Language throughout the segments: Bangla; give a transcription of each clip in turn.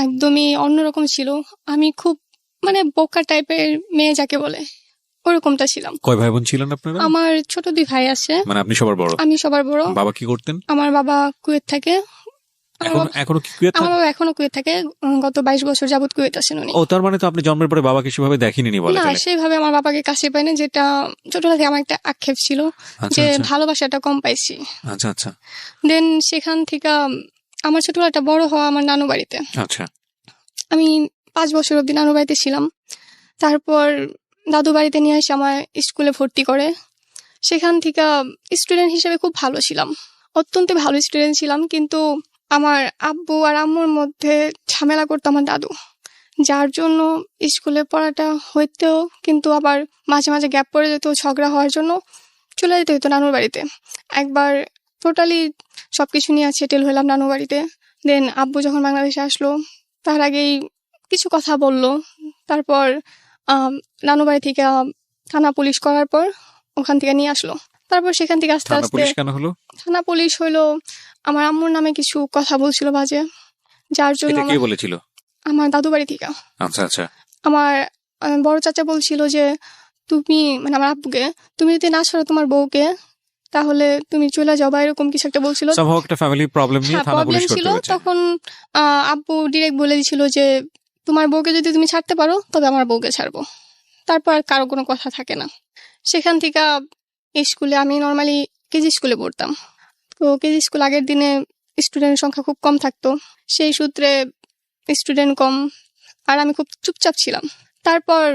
একদমই অন্যরকম ছিল। আমি খুব মানে বোকা টাইপের মেয়ে যাকে বলে, ওরকমটা ছিলাম। কয় ভাই বোন ছিলেন আপনারা? আমার ছোট 2 ভাই আছে। মানে আপনি সবার বড়? আমি সবার বড়। বাবা কি করতেন? আমার বাবা কুয়েত থাকে। এখনো কি কুয়েত আমার থাকে? বাবা এখনো কুয়েত থাকে। গত 22 বছর যাবত কুয়েত আছেন উনি। ও, তার মানে তো আপনি জন্মের পরে বাবাকে সেভাবে দেখিনি বলে না, চলে। সেইভাবে আমার বাবাকে কাছে পাইনি, যেটা ছোটবেলা থেকে আমার একটা আক্ষেপ ছিল যে ভালোবাসাটা কম পাইছি। আচ্ছা আচ্ছা। দেন সেখান থেকে আমার ছোটবেলাটা বড় হওয়া আমার নানু বাড়িতে। আচ্ছা। আমি 5 বছর অব্দি নানু বাড়িতে ছিলাম। তারপর দাদু বাড়িতে নিয়ে এসে আমার স্কুলে ভর্তি করে। সেখান থেকে স্টুডেন্ট হিসেবে খুব ভালো ছিলাম, অত্যন্ত ভালো স্টুডেন্ট ছিলাম। কিন্তু আমার আব্বু আর আম্মুর মধ্যে ঝামেলা করতো আমার দাদু, যার জন্য স্কুলে পড়াটা হইতেও কিন্তু আবার মাঝে মাঝে গ্যাপ পড়ে যেত। ঝগড়া হওয়ার জন্য চলে যেতে হতো নানুর বাড়িতে। একবার টোটালি সবকিছু নিয়ে সেটেল হলাম নানু বাড়িতে। দেন আব্বু যখন বাংলাদেশে আসলো, তার আগেই কিছু কথা বলল। তারপর নানু বাড়ি থেকে থানা পুলিশ করার পর ওখান থেকে নিয়ে আসলো। তারপর সেখান থেকে আস্তে আস্তে থানা পুলিশ হইলো। আমার আম্মুর নামে কিছু কথা বলছিল বাজে, যার জন্য বলেছিল আমার দাদু বাড়ি থেকে। আচ্ছা আচ্ছা। আমার বড় চাচা বলছিল যে তুমি, মানে আমার আব্বুকে, তুমি যদি না ছাড়ো তোমার বউকে তাহলে তুমি চলে যাও, বা এরকম কিছু একটা বলছিল। প্রবলেম ছিল তখন। আব্বু ডিরেক্ট বলে দিয়েছিল যে তোমার বউকে যদি তুমি ছাড়তে পারো তবে আমার বউকে ছাড়বো। তারপর কারো কোনো কথা থাকে না। সেখান থেকে স্কুলে আমি নর্মালি কেজি স্কুলে পড়তাম। তো কেজি স্কুল আগের দিনে স্টুডেন্টের সংখ্যা খুব কম থাকতো, সেই সূত্রে স্টুডেন্ট কম, আর আমি খুব চুপচাপ ছিলাম। তারপর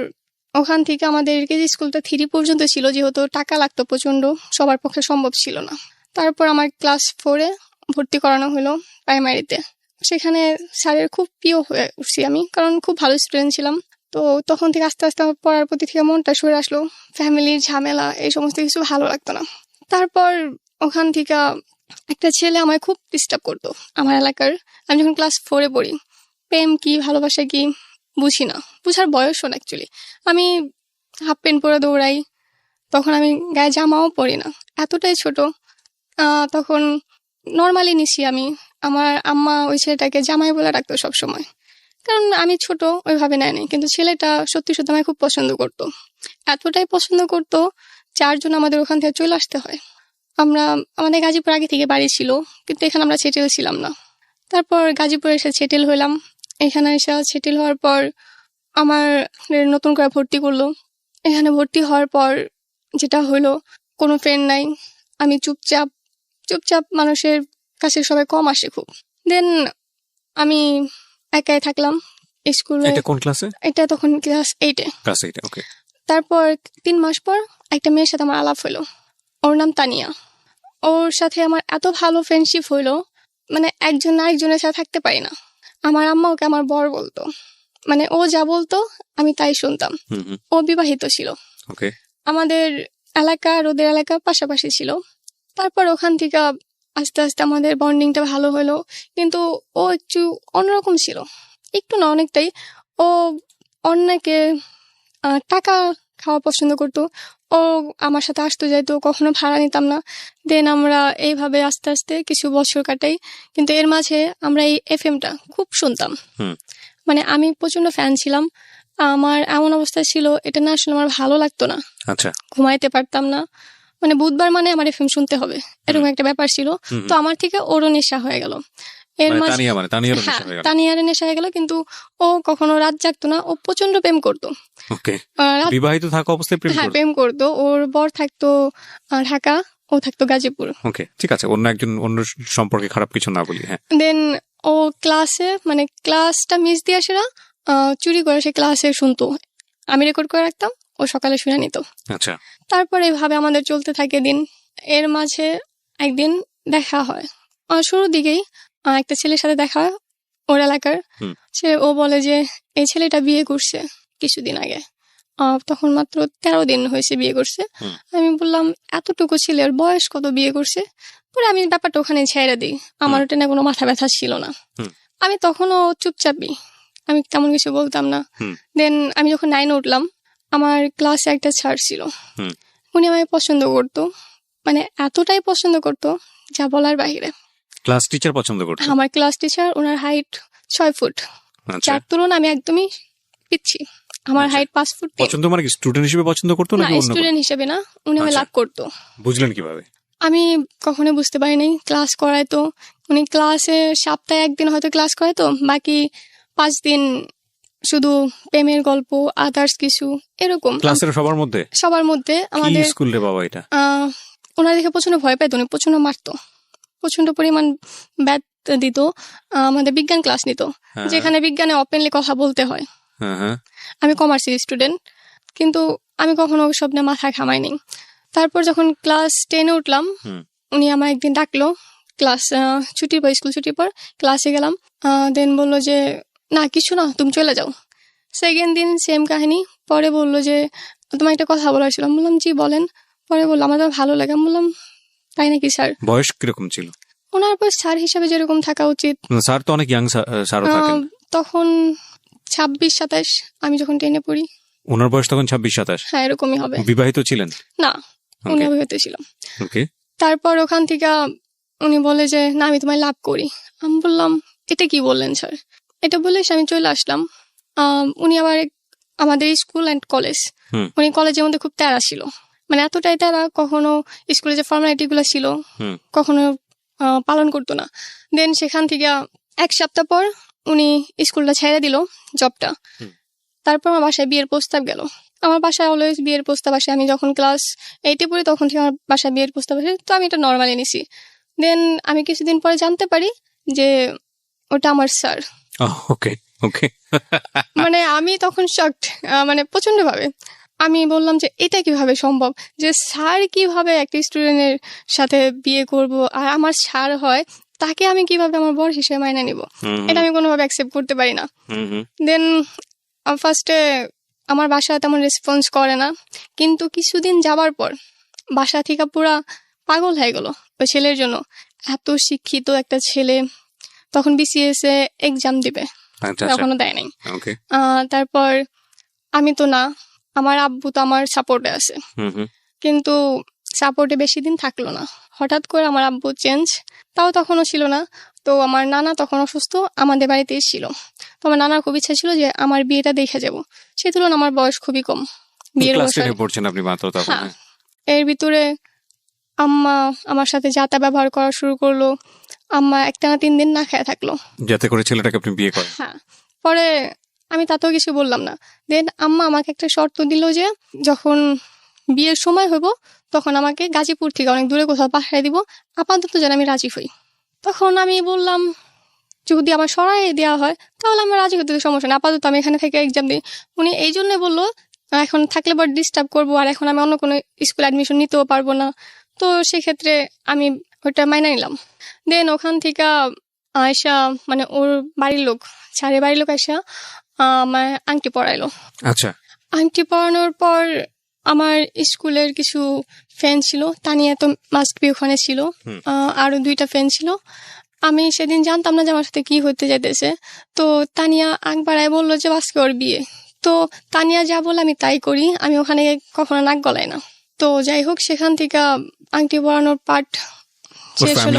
ওখান থেকে আমাদের কেজি স্কুলটা 3 পর্যন্ত ছিল, যেহেতু টাকা লাগতো প্রচন্ড, সবার পক্ষে সম্ভব ছিল না। তারপর আমার ক্লাস 4-এ ভর্তি করানো হলো প্রাইমারিতে। সেখানে স্যারের খুব প্রিয় হয়ে উঠছি আমি, কারণ খুব ভালো স্টুডেন্ট ছিলাম। তো তখন থেকে আস্তে আস্তে আমার পড়ার প্রতি থেকে মনটা সরে আসলো। ফ্যামিলির ঝামেলা এই সমস্ত কিছু ভালো লাগতো না। তারপর ওখান থেকে একটা ছেলে আমায় খুব ডিস্টার্ব করতো আমার এলাকার। আমি যখন ক্লাস 4-এ পড়ি, প্রেম কি ভালোবাসা কি বুঝি না, বুঝার বয়সও না অ্যাকচুয়ালি। আমি হাফ প্যান্ট পরে দৌড়াই, তখন আমি গায়ে জামাও পরি না, এতটাই ছোট। তখন নর্মালি নিছি আমি। আমার আম্মা ওই ছেলেটাকে জামাই বলে ডাকতো সবসময়, কারণ আমি ছোট, ওইভাবে নেয়নি। কিন্তু ছেলেটা সত্যি সত্যি আমায় খুব পছন্দ করতো, এতটাই পছন্দ করতো যার জন্য আমাদের ওখান থেকে চলে আসতে হয়। আমাদের গাজীপুর আগে থেকে বাড়ি ছিল, কিন্তু এখানে আমরা সেটেল ছিলাম না। তারপর গাজীপুরে এসে সেটেল হলাম। এখানে এসে সেটেল হওয়ার পর আমার নতুন করে ভর্তি করলো। এখানে ভর্তি হওয়ার পর যেটা হলো, কোনো ফ্রেন্ড নাই। আমি চুপচাপ চুপচাপ, মানুষের কাছে সবাই কম আসে খুব। দেন আমি একাই থাকলাম স্কুলে। এটা তখন ক্লাস 8-এ। তারপর 3 মাস পর একটা মেয়ের সাথে আমার আলাপ হলো, ওর নাম তানিয়া। ওর সাথে আমার এত ভালো ফ্রেন্ডশিপ হইলো, মানে একজন আরেকজনের সাথে থাকতে পারি না। আমার আম্মা ওকে আমার বর বলতো, মানে ও যা বলতো আমি তাই শুনতাম। ও বিবাহিত ছিল। আমাদের এলাকা আর ওদের এলাকা পাশাপাশি ছিল। তারপর ওখান থেকে আস্তে আস্তে আমাদের বন্ডিংটা ভালো হলো। কিন্তু ও একটু অন্যরকম ছিল, একটু না অনেকটাই। ও অন্যকে টাকা খাওয়া পছন্দ করতো। ও আমার সাথে আসতে যাইতো, কখনো ভাড়া নিতাম না। দেন আমরা এইভাবে আস্তে আস্তে কিছু বছর কাটাই। কিন্তু এর মাঝে আমরা এই এফএমটা খুব শুনতাম, মানে আমি প্রচন্ড ফ্যান ছিলাম। আমার এমন অবস্থা ছিল, এটা না আসলে আমার ভালো লাগতো না, ঘুমাইতে পারতাম না। মানে বুধবার মানে আমার এফএম শুনতে হবে, এরকম একটা ব্যাপার ছিল। তো আমার থেকে ওরও নেশা হয়ে গেল। এর মাঝে তানিয়ার নেশা হয়ে গেল। কিন্তু ও কখনো রাত জাগতো না, ও প্রচন্ড প্রেম করতো। বিবাহিত থাকা অবস্থায় প্রেম করতো। ওর বর থাকতো ঢাকা, ও থাকতো গাজীপুর। ঠিক আছে, অন্য সম্পর্কে খারাপ কিছু না বলি। দেন ও ক্লাসে, মানে ক্লাসটা মিস দিয়ে আসে না, চুরি করে সে ক্লাসে শুনতো। আমি রেকর্ড করে রাখতাম, ও সকালে শুনে নিত। তারপর এইভাবে আমাদের চলতে থাকে দিন। এর মাঝে একদিন দেখা হয়, শুরুর দিকেই একটা ছেলের সাথে দেখা হয় ওর এলাকার। ও বলে যে এই ছেলেটা বিয়ে করছে কিছুদিন আগে। তখন মাত্র 13 দিন হয়েছে বিয়ে করছে। আমি বললাম এতটুকু ছেলের বয়স কত, বিয়ে করছে? পরে আমি ব্যাপারটা ওখানে ছেড়ে দিই, আমার ওটা না কোনো মাথা ব্যথা ছিল না। আমি তখনও চুপচাপই, আমি তেমন কিছু বলতাম না। দেন আমি যখন 9-এ উঠলাম, আমার ক্লাসে একটা স্যার ছিল, উনি আমায় পছন্দ করতো, মানে এতটাই পছন্দ করতো যা বলার বাহিরে। ক্লাস টিচার পছন্দ করতো? আমার ক্লাস টিচার, ওনার হাইট 6 ফুট। আচ্ছা যার তুলনা আমি একদমই পিচ্ছি। আমার আচ্ছা। Height 5 foot 3। পছন্দ মানে কি স্টুডেন্ট হিসেবে পছন্দ করতো না, নাকি অন্য কোনো? স্টুডেন্ট হিসেবে না, উনি আমায় আচ্ছা। লাভ করতো। বুঝলেন কিভাবে? আমি কখনো বুঝতে পারি নাই। ক্লাস করাইতো, উনি ক্লাসে সপ্তাহে একদিন হয়তো ক্লাস করাইতো, বাকি 5 দিন শুধু প্রেমের গল্প, আদার্স কিছু এরকম। ক্লাসের সবার মধ্যে? সবার মধ্যে কি আমাদের স্কুল রে বাবা এটা? ওনার দেখে প্রচন্ড ভয় পাইতো, উনি প্রচন্ড মারতো, প্রচন্ড পরিমাণ ব্যাথ দিত। আমাদের বিজ্ঞান ক্লাস নিত, হ্যাঁ, যেখানে বিজ্ঞানে ওপেনলি কথা বলতে হয়। হ্যাঁ, হ্যাঁ। আমি কমার্সের স্টুডেন্ট, কিন্তু আমি কখনো ওসব নিয়ে মাথা ঘামাইনি। তারপর যখন ক্লাস 10-এ উঠলাম, হুম। উনি আমায় একদিন ডাকলো ক্লাস ছুটির পর, স্কুল ছুটির পর ক্লাসে গেলাম। দেন বললো যে না কিছু না, তুমি চলে যাও। সেকেন্ড দিন সেম কাহিনী। পরে বললো যে তোমার একটা কথা বলার ছিল। আমি বললাম জি বলেন। পরে বললো আমার তো ভালো লাগে। আমি বললাম তাই নাকি স্যার? বয়স কিরকম ছিল? ওনার বয়স স্যার হিসাবে যেরকম থাকা উচিত, স্যার তো অনেক ইয়াং স্যারও থাকেন। তখন 26-27, আমি যখন 10-এ পড়ি। ওনার বয়স তখন 26-27? হ্যাঁ এরকমই হবে। বিবাহিত ছিলেন? না, উনি Okay. অবিবাহিত ছিল। ওকে। তারপর ওখান থেকে উনি বলে যে না আমি তোমায় লাভ করি। আমি বললাম এটা কি বললেন স্যার? এটা বলে আমি চলে আসলাম। উনি আবার আমাদের স্কুল অ্যান্ড কলেজ, হুম। উনি কলেজের মধ্যে খুব তেরা ছিল, মানে এতটাই তেরা, কখনো স্কুলে যে ফর্মালিটি গুলো ছিল হুম। কখনো পালন করতো না। দেন সেখান থেকে 1 সপ্তাহ পর উনি স্কুলটা ছেড়ে দিল, জবটা। হুম। তারপর আমার বাসায় বিয়ের প্রস্তাব গেল। আমার বাসায় অলওয়েজ বিয়ের প্রস্তাব আসে। আমি যখন ক্লাস 8-এ পড়ি তখন থেকে আমার বাসায় বিয়ের প্রস্তাব আসে, তো আমি এটা নর্মালি নিছি। দেন আমি কিছুদিন পরে জানতে পারি যে ওটা আমার স্যার। ওকে ওকে। মানে আমি তখন শকড, মানে প্রচন্ড ভাবে। আমি বললাম যে এটা কিভাবে সম্ভব, যে স্যার কিভাবে একটা স্টুডেন্টের সাথে বিয়ে করব, আর আমার স্যার হয়, তাকে আমি কিভাবে আমার বর হিসেবে মাইনে নিব? এটা আমি কোনোভাবে অ্যাকসেপ্ট করতে পারি না। দেন ফার্স্টে আমার বাসা তেমন রেসপন্স করে না, কিন্তু কিছুদিন যাবার পর বাসা থেকে পুরা পাগল হয়ে গেল ওই ছেলের জন্য। এত শিক্ষিত একটা ছেলে, তখন বিসিএস এ এক্সাম দিবে, এখনো দেয় নাই। তারপর আমি তো না, আমার আব্বু তো আমার সাপোর্টে আছে, কিন্তু সাপোর্টে বেশি দিন থাকলো না। হঠাৎ করে আমার আব্বু চেঞ্জ, তাও তখনও ছিল না। তো আমার নানা তখন অসুস্থ, আমাদের বাড়িতেই ছিল। তো আমার নানার খুব ইচ্ছা ছিল যে আমার বিয়েটা দেখে যাব। সেই তুলনায় আমার বয়স খুবই কম, বিয়ের বয়স। হ্যাঁ, এর ভিতরে আম্মা আমার সাথে যাতা ব্যবহার করা শুরু করলো। আম্মা একটানা 3 দিন না খেয়ে থাকলো, যাতে করে ছেলেটাকে আপনি বিয়ে করেন। হ্যাঁ। পরে আমি তাতেও কিছু বললাম না। দেন আম্মা আমাকে একটা শর্ত দিল যে যখন বিয়ের সময় হইব তখন আমাকে গাজীপুর থেকে অনেক দূরে কোথাও পাঠিয়ে দিব, আপাতত যেন আমি রাজি হই। তখন আমি বললাম যদি আমার সরাই দেওয়া হয় তাহলে আমি রাজি হতে, সমস্যা নেই, আপাতত আমি এখানে থেকে এক্সাম দিই। উনি এই জন্য বললো এখন থাকলে বড় ডিস্টার্ব করবো, আর এখন আমি অন্য কোনো স্কুল অ্যাডমিশন নিতেও পারবো না। তো সেক্ষেত্রে আমি ওইটা মাইনা নিলাম। দেন ওখান থেকে আয়সা, মানে ওর বাড়ির লোক, স্যারের বাড়ির লোক আয়সা আমার আংটি পরাইলো। আচ্ছা। আংটি পরানোর পর আমার স্কুলের কিছু ফ্রেন্ড ছিল, তানিয়া তো মাস্ট বি ওখানে ছিল, আরো 2টা ফ্রেন্ড ছিল। আমি সেদিন জানতাম না যে আমার সাথে কি হতে যাইতেছে। তো তানিয়া আগ বাড়ায় বললো যে আজকে ওর বিয়ে। তো তানিয়া যা বলে আমি তাই করি, আমি ওখানে কখনো নাক গলাই না। তো যাই হোক, সেখান থেকে আংটি পরানোর পার্ট শেষ হলো।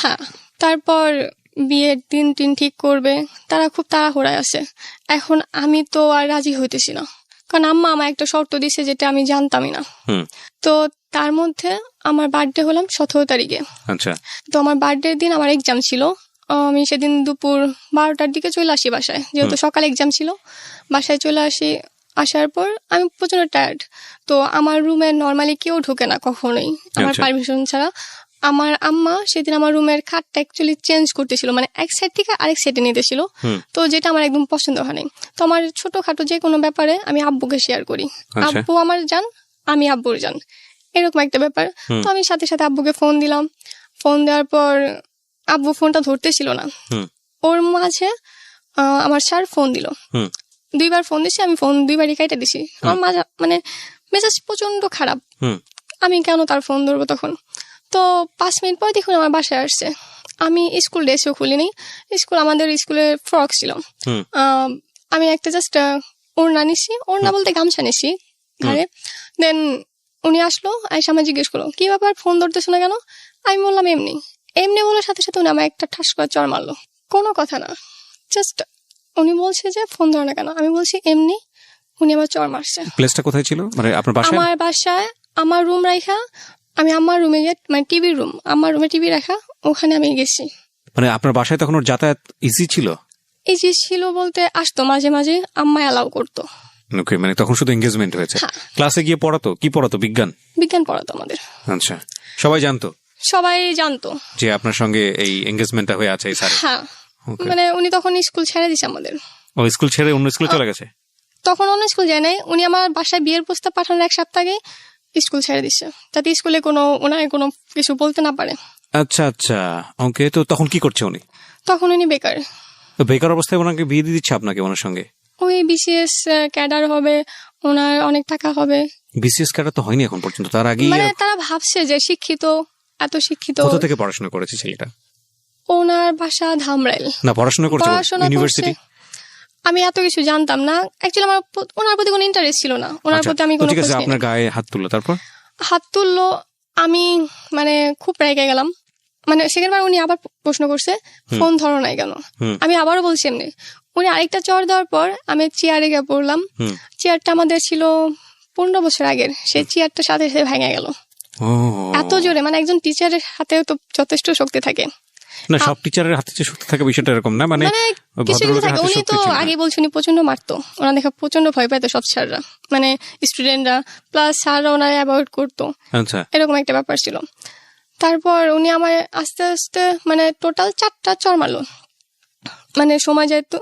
হ্যাঁ, তারপর বিয়ের দিন ঠিক করবে, তারা খুব তাড়াহুড়ায় আছে। এখন আমি তো আর রাজি হইতেছি না, কারণ আম্মা আমার একটা শর্ত দিছে যেটা আমি জানতামই না। তো তার মধ্যে আমার বার্থডে হলাম 17 তারিখে। আচ্ছা। তো আমার বার্থডের দিন আমার এক্সাম ছিল। আমি সেদিন দুপুর 12টার দিকে চলে আসি বাসায়, যেহেতু সকালে এক্সাম ছিল। বাসায় চলে আসি, আসার পর আমি প্রচন্ড টায়ার্ড। তো আমার রুমে নর্মালি কেউ ঢুকে না কখনোই আমার পারমিশন ছাড়া। আমার আম্মা সেদিন আমার রুমের খাটটা অ্যাকচুয়ালি চেঞ্জ করতেছিল, মানে এক সাইড থেকে আরেক সাইডে নিতেছিল। তো যেটা আমার একদম পছন্দ হয়নি। তো আমার ছোটখাটো যে কোনো ব্যাপারে আমি আব্বুকে শেয়ার করি, আব্বু আমার জান, আমি আব্বুর জান, এরকম একটা ব্যাপার। তো আমি সাথে সাথে আব্বুকে ফোন দিলাম। ফোন দেওয়ার পর আব্বু ফোনটা ধরতেছিল না। ওর মাঝে আমার স্যার ফোন দিল। 2বার ফোন দিছি, আমি ফোন 2বারই কেটে দিছি। আমার মানে মেজাজ প্রচন্ড খারাপ, আমি কেন তার ফোন ধরবো তখন। তো 5 মিনিট পর দেখুন আমার বাসায় আসছে। আমি স্কুল ড্রেসও খুলিনি, আমাদের স্কুলের ফ্রক ছিল। আমি একটা জাস্ট ওড়না নিছি, ওড়না বলতে গামছা নিছি ঘাড়ে। দেন উনি আসলো, আইসা আমায় জিজ্ঞেস করলো কি ব্যাপার, ফোন ধরতেছো না কেন? আমি বললাম এমনি। এমনি বলার সাথে সাথে উনি আমার একটা ঠাস করে চড় মারলো। কোনো কথা না, জাস্ট উনি বলছে যে ফোন ধরে না কেন, আমি বলছি এমনি, উনি আমার চড় মারছে। প্লেসটা কোথায় ছিল, মানে আপনার বাসায়? আমার বাসায় আমার রুম রাখা, আমি আমার রুমে গিয়ে, মানে টিভির রুম, আমার রুমে টিভি রাখা, ওখানে আমি গেছি। মানে আপনার বাসায় তখন ওর যাতায়াত ইজি ছিল? এই যে ছিল বলতে আসতো মাঝে মাঝে, আম্মা অ্যালাউ করতো। ওকে, মানে তখন শুধু এঙ্গেজমেন্ট হয়েছে। হ্যাঁ। ক্লাসে গিয়ে পড়াতো, কি পড়াতো? বিজ্ঞান? বিজ্ঞান পড়াতো আমাদের। আচ্ছা, সবাই জানতো সবাই জানতো যে আপনার সঙ্গে এই এঙ্গেজমেন্টটা হয়ে আছে স্যার? হ্যাঁ, Okay. মানে উনি তখন স্কুল ছেড়ে দিছে আমাদের। ও স্কুল ছেড়ে অন্য স্কুলে চলে গেছে? তখন অন্য স্কুল যায় নাই, উনি আমার বাসায় বিয়ের প্রস্তাব পাঠানোর 1 সপ্তাহ আগে স্কুল ছেড়ে দিচ্ছে, যাতে স্কুলে ওনার কোনো কিছু বলতে না পারে। আচ্ছা আচ্ছা, ওকে। তো তখন কি করছে উনি? তখন উনি বেকার। তো বেকার অবস্থায় ওনাকে বিয়ে দিয়ে দিচ্ছে আপনাকে ওনার সঙ্গে? ওই বিসিএস ক্যাডার হবে, ওনার অনেক টাকা হবে। বিসিএস ক্যাডার তো হয়নি এখন পর্যন্ত, তার আগেই মানে তারা ভাবছে যে শিক্ষিত, এত শিক্ষিত। কোথা থেকে পড়াশোনা করেছে ছেলেটা? ওনার বাসা ধামরাইল। না, পড়াশোনা করছে পড়াশোনা ইউনিভার্সিটি? আমি এত কিছু জানতাম না অ্যাকচুয়ালি, আমার ওনার প্রতি কোনো ইন্টারেস্ট ছিল না, ওনার প্রতি আমি কোনো ঠিক আছে, খোঁজ আপনার নিইনি। গায়ে হাত তুললো, তারপর? হাত তুললো, আমি মানে খুব রেগে গেলাম। মানে সেকেন্ডবার উনি আবার প্রশ্ন করছে ফোন ধরো নাই কেন, আমি আবারও বলছি এমনি। উনি আরেকটা চড় দেওয়ার পর আমি চেয়ারে গিয়ে পড়লাম। চেয়ারটা আমাদের ছিল 15 বছর আগের, সেই চেয়ারটার সাথে সাথে ভেঙে গেল এত জোরে। মানে একজন টিচারের হাতেও তো যথেষ্ট শক্তি থাকে না, সব টিচারের হাতে যে শক্তি থাকে বিষয়টা এরকম না, মানে কিছু কিছু থাকে। উনি তো আগে বলছে উনি প্রচন্ড মারতো, ওনার দেখা প্রচন্ড ভয় পাইতো সব স্যাররা, মানে স্টুডেন্টরা প্লাস স্যাররা ওনারা অ্যাভয়েড করতো। আচ্ছা, এরকম একটা ব্যাপার ছিল। তারপর উনি আমার আস্তে আস্তে মানে টোটাল 4টা চড় মারলো, মানে সময় যেহেতু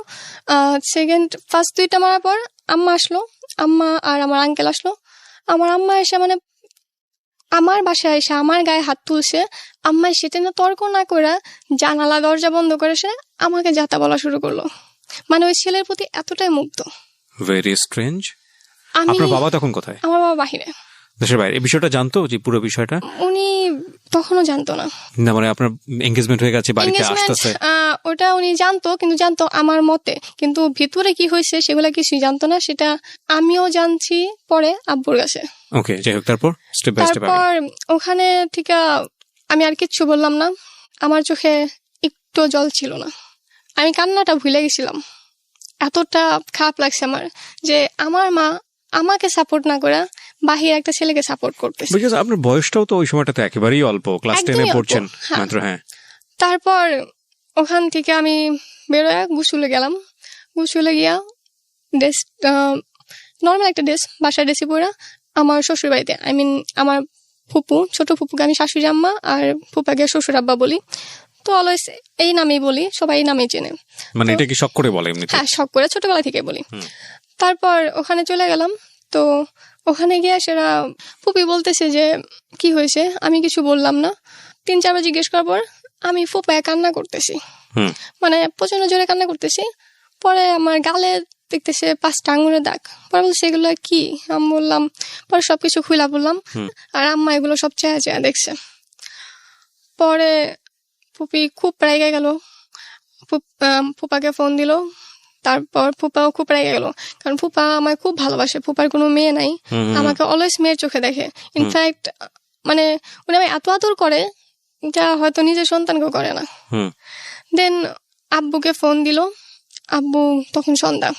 ফার্স্ট 2টা মারার পর আম্মা আসলো, আম্মা আর আমার আঙ্কেল আসলো। আমার আম্মা এসে মানে আমার বাসায় এসে আমার গায়ে হাত তুলছে। আম্মা সেটা না তর্ক না করে জানালা দরজা বন্ধ করে সে আমাকে যাতা বলা শুরু করলো। মানে ওই ছেলের প্রতি এতটাই মুগ্ধ। Very strange. আমি, আপনার বাবা তখন কোথায়? আমার বাবা বাহিরে, দেশের বাইরে। এই বিষয়টা জানতো যে পুরো বিষয়টা? উনি তখনও জানতো না। না, মানে আপনার এঙ্গেজমেন্ট হয়ে গেছে, বাড়িতে আসতেছে, ওটা উনি জানতো, কিন্তু জানতো আমার মতে, কিন্তু ভিতরে কি হয়েছে সেগুলা কিছুই জানতো না। সেটা আমিও জানছি পরে আব্বুর কাছে। ওকে, যাই হোক, তারপর স্টেপ বাই স্টেপ। তারপর ওখানে থেকে আমি আর কিচ্ছু বললাম না, আমার চোখে একটু জল ছিল না, আমি কান্নাটা ভুলে গেছিলাম। এতটা খারাপ লাগছে আমার যে আমার মা আমাকে সাপোর্ট না করে বাহির একটা ছেলেকে সাপোর্ট করতেছে। বিকজ আপনার বয়সটাও তো ওই সময়টাতে একেবারেই অল্প, ক্লাস 10 এ পড়ছেন মাত্র। হ্যাঁ। তারপর ওখান থেকে আমি বেরোয় গুসুলে গেলাম। গুসুলে গিয়া ড্রেস, নর্মাল একটা ড্রেস, বাসার ড্রেসে পরে আমার শ্বশুর বাড়িতে, আই মিন আমার ফুপু, ছোট ফুপুকে আমি শাশুড়ি আম্মা আর ফুপাকে শ্বশুর আব্বা বলি। তো অলওয়েজ এই নামেই বলি, সবাই এই নামেই চেনে। মানে এটা কি শখ করে বলে এমনি? হ্যাঁ, শখ করে ছোটবেলা থেকে বলি। তারপর ওখানে চলে গেলাম। তো ওখানে গিয়ে সেরা ফুপি বলতেছে যে কি হয়েছে, আমি কিছু বললাম না। 3-4 বার জিজ্ঞেস করার পর আমি ফুপায় কান্না করতেছি, মানে প্রচন্ড জোরে কান্না করতেছি। পরে আমার গালে দেখতেছে 5টা আঙুলের দাগ। পরে বলছে এগুলো কি, আমি বললাম, পরে সবকিছু খুলা বললাম। আর আম্মা এগুলো সব চেয়ে চেয়ে দেখছে। পরে ফুপি খুব রেগে গেল, ফুপাকে ফোন দিল। তারপর ফুপাও খুব রেগে গেল, কারণ ফুপা আমায় খুব ভালোবাসে, ফুপার কোনো মেয়ে নাই, আমাকে অলওয়েজ মেয়ের চোখে দেখে। ইনফ্যাক্ট মানে উনি আমায় এত আদর করে যা হয়তো নিজের সন্তানকেও করে না। দেন আব্বুকে ফোন দিল। আব্বু তখন সন্ধ্যা,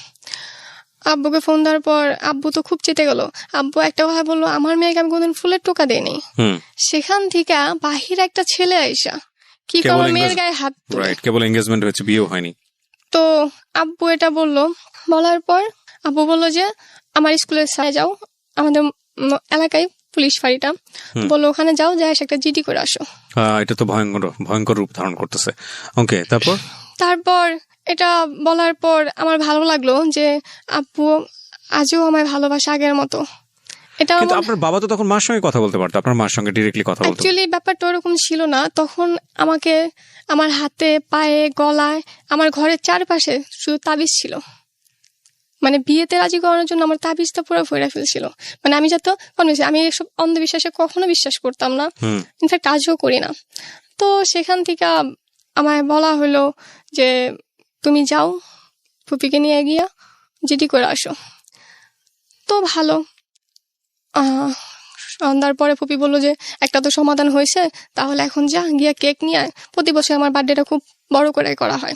আব্বুকে ফোন দেওয়ার পর আব্বু তো খুব চেতে গেল। আব্বু একটা কথা বললো, আমার মেয়েকে আমি কোনদিন ফুলের টোকা দেয়নি। সেখান থেকে বাহির একটা ছেলে আইসা কি করে আমার মেয়ের গায়ে হাত তুলে। রাইট, কেবল এঙ্গেজমেন্ট হয়েছে, বিয়েও হয়নি। তো আব্বু এটা বললো, বলার পর আব্বু বললো যে আমার স্কুলের সাইড যাও, আমাদের এলাকায় পুলিশ ফাঁড়িটা, বললো ওখানে যাও, যাই একটা জিডি করে আসো। এটা তো ভয়ঙ্কর রূপ ধারণ করতেছে। ওকে, তারপর এটা বলার পর আমার ভালো লাগলো যে আব্বু আজও আমায় ভালোবাসে আগের মতো। এটা আপনার বাবা তো তখন মার সঙ্গে কথা বলতে পারতো, আপনার মার সঙ্গে ডিরেক্টলি কথা বলতো? অ্যাকচুয়ালি ব্যাপারটা ওরকম ছিল না। তখন আমাকে আমার হাতে, পায়ে, গলায়, আমার ঘরের চারপাশে শুধু তাবিজ ছিল। মানে বিয়েতে রাজি করানোর জন্য আমার তাবিজটা পুরো ভরে ফেলছিল। মানে আমি যত আমি এসব অন্ধবিশ্বাসে কখনো বিশ্বাস করতাম না, ইনফ্যাক্ট আজও করি না। তো সেখান থেকে আমায় বলা হলো যে তুমি যাও, ফুপিকে নিয়ে গিয়া জিডি করে আসো। তো ভালো। সন্ধ্যার পরে ফুপি বললো যে একটা তো সমাধান হয়েছে, তাহলে এখন যা গিয়া কেক নিয়ে আয়। প্রতি বছর আমার বার্থডেটা খুব বড় করে করা হয়।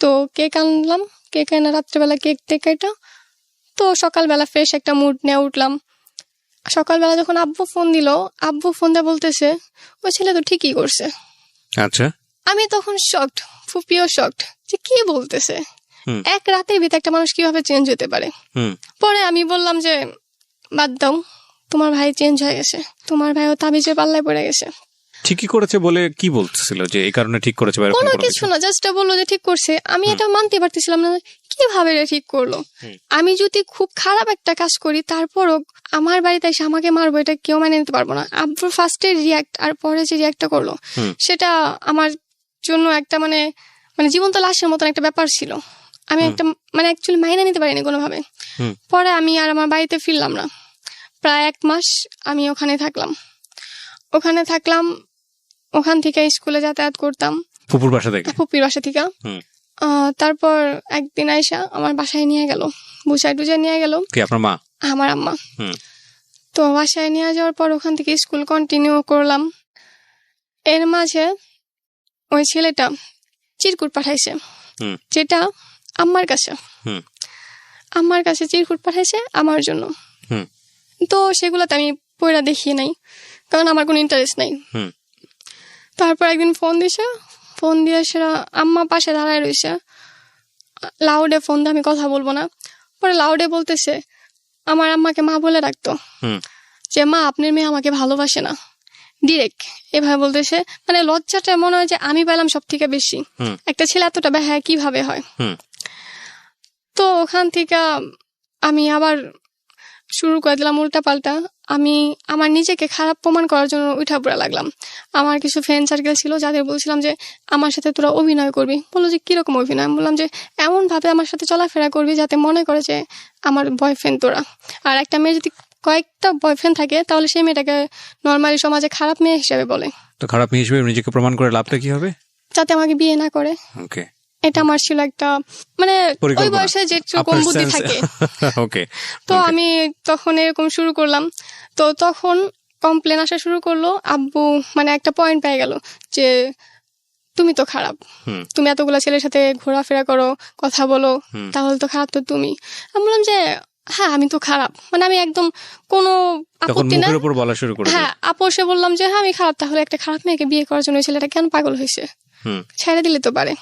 তো কেক আনলাম, কেক এনে রাত্রেবেলা কেক টেক এটা। তো সকালবেলা ফ্রেশ একটা মুড নিয়ে উঠলাম। সকালবেলা যখন আব্বু ফোন দিল, আব্বু ফোন দিয়ে বলতেছে ওই ছেলে তো ঠিকই করছে। আচ্ছা, আমি তখন শকড, ফুপিও শকড যে কি বলতেছে, এক রাতের ভিতরে একটা মানুষ কিভাবে চেঞ্জ হতে পারে। পরে আমি বললাম যে বাদ দাও, তোমার ভাই চেঞ্জ হয়ে গেছে, তোমার ভাইও তাবিজের পাল্লায় পড়ে গেছে। ঠিকই করেছে বলে কি বলতেছিল যে এই কারণে ঠিক করেছে? কোনো কিছু না, জাস্ট বললো যে ঠিক করছে। আমি এটা মানতে পারতেছিলাম না, কিভাবে এটা ঠিক করলো। আমি যদি খুব খারাপ একটা কাজ করি তারপরও আমার বাড়িতে এসে আমাকে মারবো, এটা কেউ মানে নিতে পারবো না। আব্বুর ফার্স্টে রিয়াক্ট আর পরে যে রিয়াক্টটা করলো সেটা আমার জন্য একটা মানে জীবন্ত লাশের মতন একটা ব্যাপার ছিল। আমি একটা মানে অ্যাকচুয়ালি মাইনে নিতে পারিনি কোনোভাবে। পরে আমি আর আমার বাড়িতে ফিরলাম না, প্রায় 1 মাস আমি ওখানে থাকলাম। ওখান থেকে স্কুলে যাতায়াত করতাম ফুপুর বাসা থেকে, ফুপির বাসা থেকে। তারপর একদিন আইসা আমার বাসায় নিয়ে গেল, বুঝাই টুজাই নিয়ে গেল। কি আপনার মা? আমার আম্মা। তো বাসায় নিয়ে যাওয়ার পর ওখান থেকে স্কুল কন্টিনিউ করলাম। এর মাঝে ওই ছেলেটা চিরকুট পাঠাইছে, যেটা আমার কাছে চিরকুট পাঠাইছে আমার জন্য। তো সেগুলোতে আমি পড়া দেখিয়ে নাই, কারণ আমার কোনো ইন্টারেস্ট নাই। তারপর একদিন ফোন দিয়ে সেটা আম্মা পাশে দাঁড়ায় রয়েছে, লাউডে ফোন দিয়ে আমি কথা বলবো না। পরে লাউডে বলতেছে, আমার আম্মাকে মা বলে রাখতো যে মা আপনার মেয়ে আমাকে ভালোবাসে না, ডিরেক্ট এভাবে বলতেছে। মানে লজ্জাটা মনে হয় যে আমি পেলাম সব থেকে বেশি। একটা ছেলে এতটা বেহায়া কিভাবে হয়। তো ওখান থেকে আমি আবার শুরু করে দিলাম উল্টা পাল্টা। আমি আমার নিজেকে খারাপ প্রমাণ করার জন্য উঠা পড়া লাগলাম। আমার কিছু ফ্রেন্ড সার্কেল ছিল যাদের বলছিলাম যে আমার সাথে তোরা অভিনয় করবি। বললো যে কিরকম অভিনয়? আমি বললাম যে এমন ভাবে আমার সাথে চলাফেরা করবি যাতে মনে করে যে আমার বয়ফ্রেন্ড তোরা। আর একটা মেয়ে যদি কয়েকটা বয়ফ্রেন্ড থাকে তাহলে সেই মেয়েটাকে নর্মালি সমাজে খারাপ মেয়ে হিসেবে বলে। তো খারাপ মেয়ে হিসেবে নিজেকে প্রমাণ করে লাভটা কি হবে? যাতে আমাকে বিয়ে না করে। ওকে, এটা আমার ছিল একটা মানে ওই বয়সে যেরকম বুদ্ধি থাকে। ওকে, তো আমি তখন এরকম শুরু করলাম। তো তখন কমপ্লেন আসা শুরু করলো। আব্বু মানে একটা পয়েন্ট পেয়ে গেল যে তুমি তো খারাপ, তুমি এতগুলা ছেলের সাথে ঘোরাফেরা করো, কথা বলো, তাহলে তো খারাপ তো তুমি। আমি বললাম যে হ্যাঁ আমি তো খারাপ, মানে আমি একদম কোনো আপত্তি না। হ্যাঁ আপোষে বললাম যে হ্যাঁ আমি খারাপ, তাহলে একটা খারাপ মেয়েকে বিয়ে করার জন্য ওই ছেলেটা কেন পাগল হয়েছে, ছেড়ে দিলে তো পারে।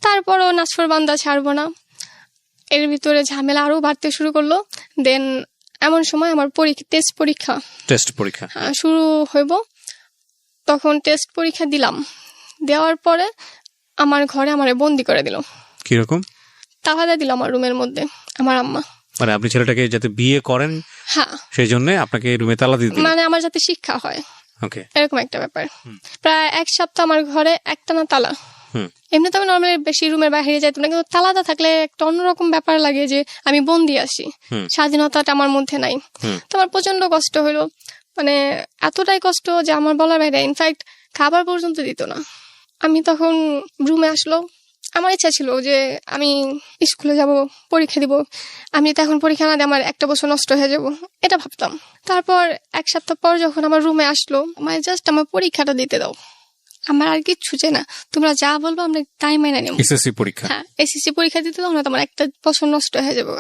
তারপরও নাছর বান্দা ছাড়বো না, এর ভিতরে ঝামেলা আরো বাড়তে শুরু করলো। দেন এমন সময় আমার টেস্ট পরীক্ষা শুরু হইব। তখন টেস্ট পরীক্ষা দিলাম, দেওয়ার পরে আমার ঘরে আমারে বন্দি করে দিল। কিরকম? তালা দিল আমার রুমের মধ্যে আমার আম্মা। মানে আপনি ছেলেটাকে যাতে বিয়ে করেন, হ্যাঁ সেই জন্য আপনাকে রুমে তালা দিয়ে দিল, মানে আমার যাতে শিক্ষা হয়, ওকে, এরকম একটা ব্যাপার। প্রায় 1 সপ্তাহ আমার ঘরে একটানা তালা। এমনি তো আমি নর্মালি বেশি রুমের বাইরে যাইতাম না, কিন্তু তালাটা থাকলে একটা অন্যরকম ব্যাপার লাগে যে আমি বন্দি আছি, স্বাধীনতাটা আমার মধ্যে নাই। তো আমার প্রচন্ড কষ্ট হইলো, মানে এতটাই কষ্ট যে আমার বলার বাইরে। ইনফ্যাক্ট খাবার পর্যন্ত দিত না। আমি তখন রুমে আসলো, আমার ইচ্ছা ছিল যে আমি স্কুলে যাব, পরীক্ষা দিব। আমি তো এখন পরীক্ষা না দিয়ে আমার 1 বছর নষ্ট হয়ে যাব, এটা ভাবতাম। তারপর 1 সপ্তাহ পর যখন আমার রুমে আসলো, মানে জাস্ট আমার পরীক্ষাটা দিতে দাও, আমার আর কিচ্ছু চাই না, তোমরা যা বলবো আমরা তাই মাইনা নেব। এসএসসি পরীক্ষা, হ্যাঁ এসএসসি পরীক্ষা দিতে দাও না, তোমার 1 বছর নষ্ট হয়ে যাবো,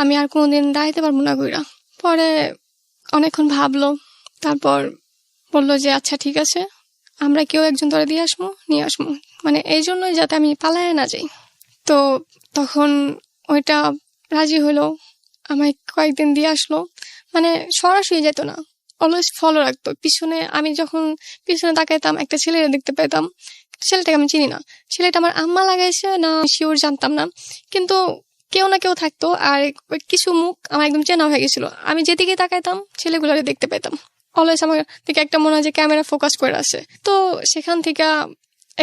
আমি আর কোনোদিন দাঁড়াইতে পারবো না কইরা। পরে অনেকক্ষণ ভাবলো, তারপর বললো যে আচ্ছা ঠিক আছে, আমরা কেউ একজন ধরে নিয়ে আসবো, মানে এই জন্যই যাতে আমি পালায় না যাই। তো তখন ওইটা রাজি হলো, আমায় কয়েকদিন দিয়ে আসলো। মানে সরাসরি যেত না, অলওয়েজ ফলো রাখতো পিছনে। আমি যখন পিছনে তাকাইতাম একটা ছেলেরা দেখতে পেতাম, ছেলেটাকে আমি চিনি না, ছেলেটা আমার আম্মা লাগাইছে না শিওর জানতাম না, কিন্তু কেউ না কেউ থাকতো। আর কিছু মুখ আমার একদম চেনা হয়ে গেছিল, আমি যেদিকে তাকাইতাম ছেলেগুলোরে দেখতে পেতাম। অলওয়েজ আমার থেকে একটা মনে হয় যে ক্যামেরা ফোকাস করে আছে। তো সেখান থেকে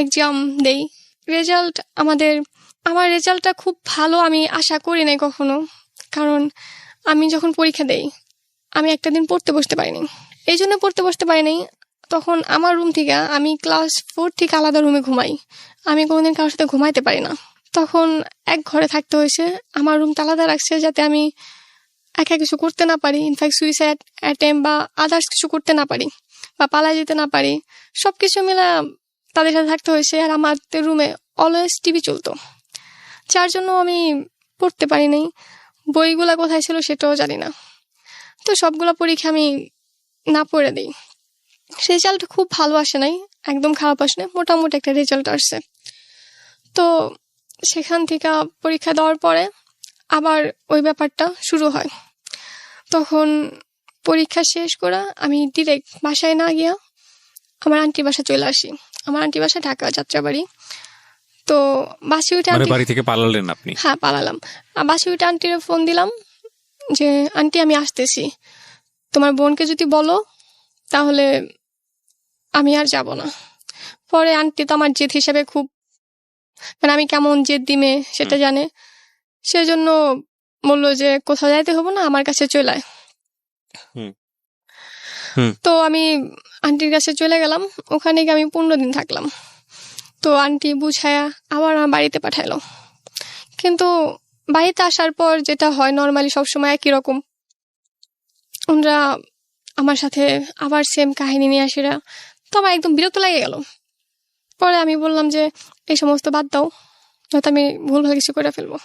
এক্সাম দেই, রেজাল্ট আমার রেজাল্টটা খুব ভালো আমি আশা করি নাই কখনো, কারণ আমি যখন পরীক্ষা দেই আমি একটা দিন পড়তে বসতে পারিনি। এই জন্য পড়তে বসতে পারিনি, তখন আমার রুম থেকে আমি ক্লাস 4 থেকে আলাদা রুমে ঘুমাই, আমি কোনোদিন কারোর সাথে ঘুমাইতে পারি না। তখন এক ঘরে থাকতে হয়েছে, আমার রুম আলাদা রাখছে যাতে আমি একা কিছু করতে না পারি, ইনফ্যাক্ট সুইসাইড অ্যাটেম্প বা আদার্স কিছু করতে না পারি বা পালায় যেতে না পারি। সবকিছু মিলে তাদের সাথে থাকতে হয়েছে। আর আমার রুমে অলওয়েজ টিভি চলতো, যার জন্য আমি পড়তে পারি নাই। বইগুলা কোথায় ছিল সেটাও জানি না। তো সবগুলা পরীক্ষা আমি না পড়ে দিই। রেজাল্ট খুব ভালো আসে নাই, একদম খারাপ আসে নাই, মোটামুটি একটা রেজাল্ট আসছে। তো সেখান থেকে পরীক্ষা দেওয়ার পরে আবার ওই ব্যাপারটা শুরু হয়। তখন পরীক্ষা শেষ করে আমি ডিরেক্ট বাসায় না গিয়া আমার আন্টির বাসা চলে আসি। আমার আন্টির বাসা ঢাকা যাত্রাবাড়ি। তো বাসে উঠে বাড়ি থেকে পালালেন আপনি? হ্যাঁ, পালালাম। বাসে উঠে আন্টির ফোন দিলাম যে আন্টি আমি আসতেছি, তোমার বোনকে যদি বলো তাহলে আমি আর যাব না। পরে আন্টি তো আমার জেদ হিসেবে খুব, মানে আমি কেমন জেদ দিমে সেটা জানে, সেজন্য বললো যে কোথাও যাইতে হবো না, আমার কাছে চলে আয়। তো আমি আন্টির কাছে চলে গেলাম, ওখানে গিয়ে আমি 15 দিন থাকলাম। তো আন্টি বুঝায়া আবার আমার বাড়িতে পাঠাইলো। কিন্তু বাড়িতে আসার পর যেটা হয় নর্মালি সবসময় একই রকম, ওনারা আমার সাথে আবার সেম কাহিনী নিয়ে আসিরা। তো আমার একদম বিরক্ত লেগে গেল। পরে আমি বললাম যে এই সমস্ত বাদ দাও, হয়তো আমি ভুলভাল কিছু করে ফেলবো।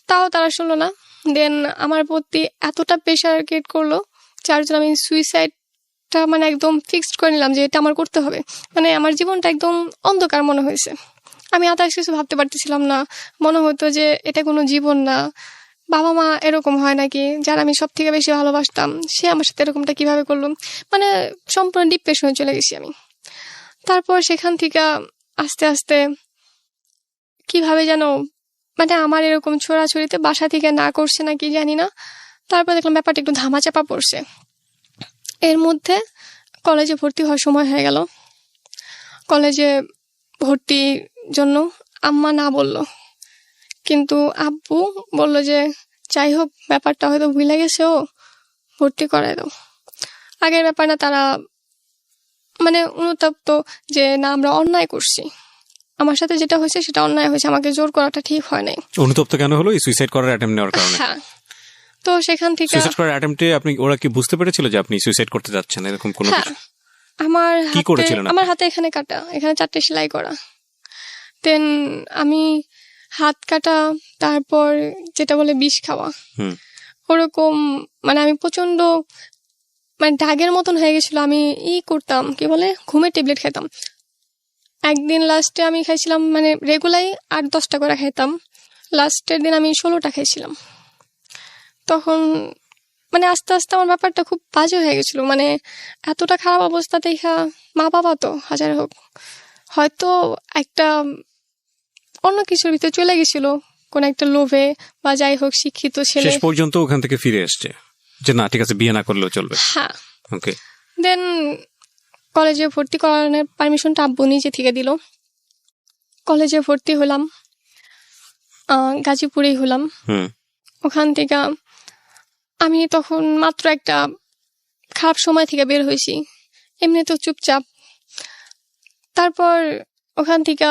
তাও তারা শুনলো না। দেন আমার প্রতি এতটা প্রেশার ক্রিয়েট করলো, যার জন্য আমি সুইসাইডটা মানে একদম ফিক্সড করে নিলাম যে এটা আমার করতে হবে। মানে আমার জীবনটা একদম অন্ধকার মনে হয়েছে। আমি আদার্স কিছু ভাবতে পারতেছিলাম না। মনে হতো যে এটা কোনো জীবন না। বাবা মা এরকম হয় নাকি, যারা আমি সব থেকে বেশি ভালোবাসতাম সে আমার সাথে এরকমটা কিভাবে করলো। মানে সম্পূর্ণ ডিপ্রেশনে চলে গেছি আমি। তারপর সেখান থেকে আস্তে আস্তে কিভাবে যেন মানে আমার এরকম ছোড়াছড়িতে বাসা থেকে না করছে নাকি জানি না। তারপর দেখলাম ব্যাপারটা একটু ধামাচাপা পড়ছে। এর মধ্যে কলেজে ভর্তি হওয়ার সময় হয়ে গেল। কলেজে ভর্তির জন্য আম্মা না বলল, কিন্তু আব্বু বলল যে যাই হোক ব্যাপারটা হয়তো ভুলে গেছে, ও ভর্তি করায় দাও। আগের ব্যাপার না, তারা মানে অনুতপ্ত যে না আমরা অন্যায় করছি, আমার সাথে যেটা হয়েছে সেটা অন্যায় হয়েছে, আমাকে জোর করাটা ঠিক হয় নাই। অনুতপ্ত কেন হলো? এই সুইসাইড করার অ্যাটেম্প নেওয়ার কারণে? হ্যাঁ। তো সেখান থেকে সুইসাইড করার অ্যাটেম্পটে আপনি, ওরা কি বুঝতে পেরেছিল যে আপনি সুইসাইড করতে যাচ্ছেন এরকম কোনো কিছু? আমার কি করেছিলেন? আমার হাতে এখানে কাটা, এখানে 4টে সেলাই করা। দেন আমি হাত কাটা, তারপর যেটা বলে বিষ খাওয়া, ওরকম মানে আমি প্রচন্ড মানে দাগের মতন হয়ে গেছিল। আমি করতাম কি বলে ঘুমের ট্যাবলেট খেতাম। একদিন লাস্টে আমি খাইছিলাম মানে রেগুলারই 8-10টা করে খাইতাম, লাস্টের দিন আমি 16টা খাইছিলাম। তখন মানে আস্তে আস্তে আমার ব্যাপারটা খুব বাজে হয়ে গেছিল। মানে এতটা খারাপ অবস্থা দেখা মা বাবা তো হাজার হোক হয়তো একটা অন্য কিছুর ভিতরে চলে গেছিল, কোন একটা লোভে বা যাই হোক, শিক্ষিত ছেলে শেষ পর্যন্ত ওখান থেকে ফিরে আসছে যে না ঠিক আছে বিয়ে না করলেও চলবে। হ্যাঁ। ওকে। দেন কলেজে ভর্তি করানোর পারমিশনটা আব্বু নিজে থেকে দিল। কলেজে ভর্তি হলাম, গাজীপুরেই হলাম। ওখান থেকে আমি তখন মাত্র একটা খারাপ সময় থেকে বের হয়েছি, এমনি তো চুপচাপ। তারপর ওখান থেকে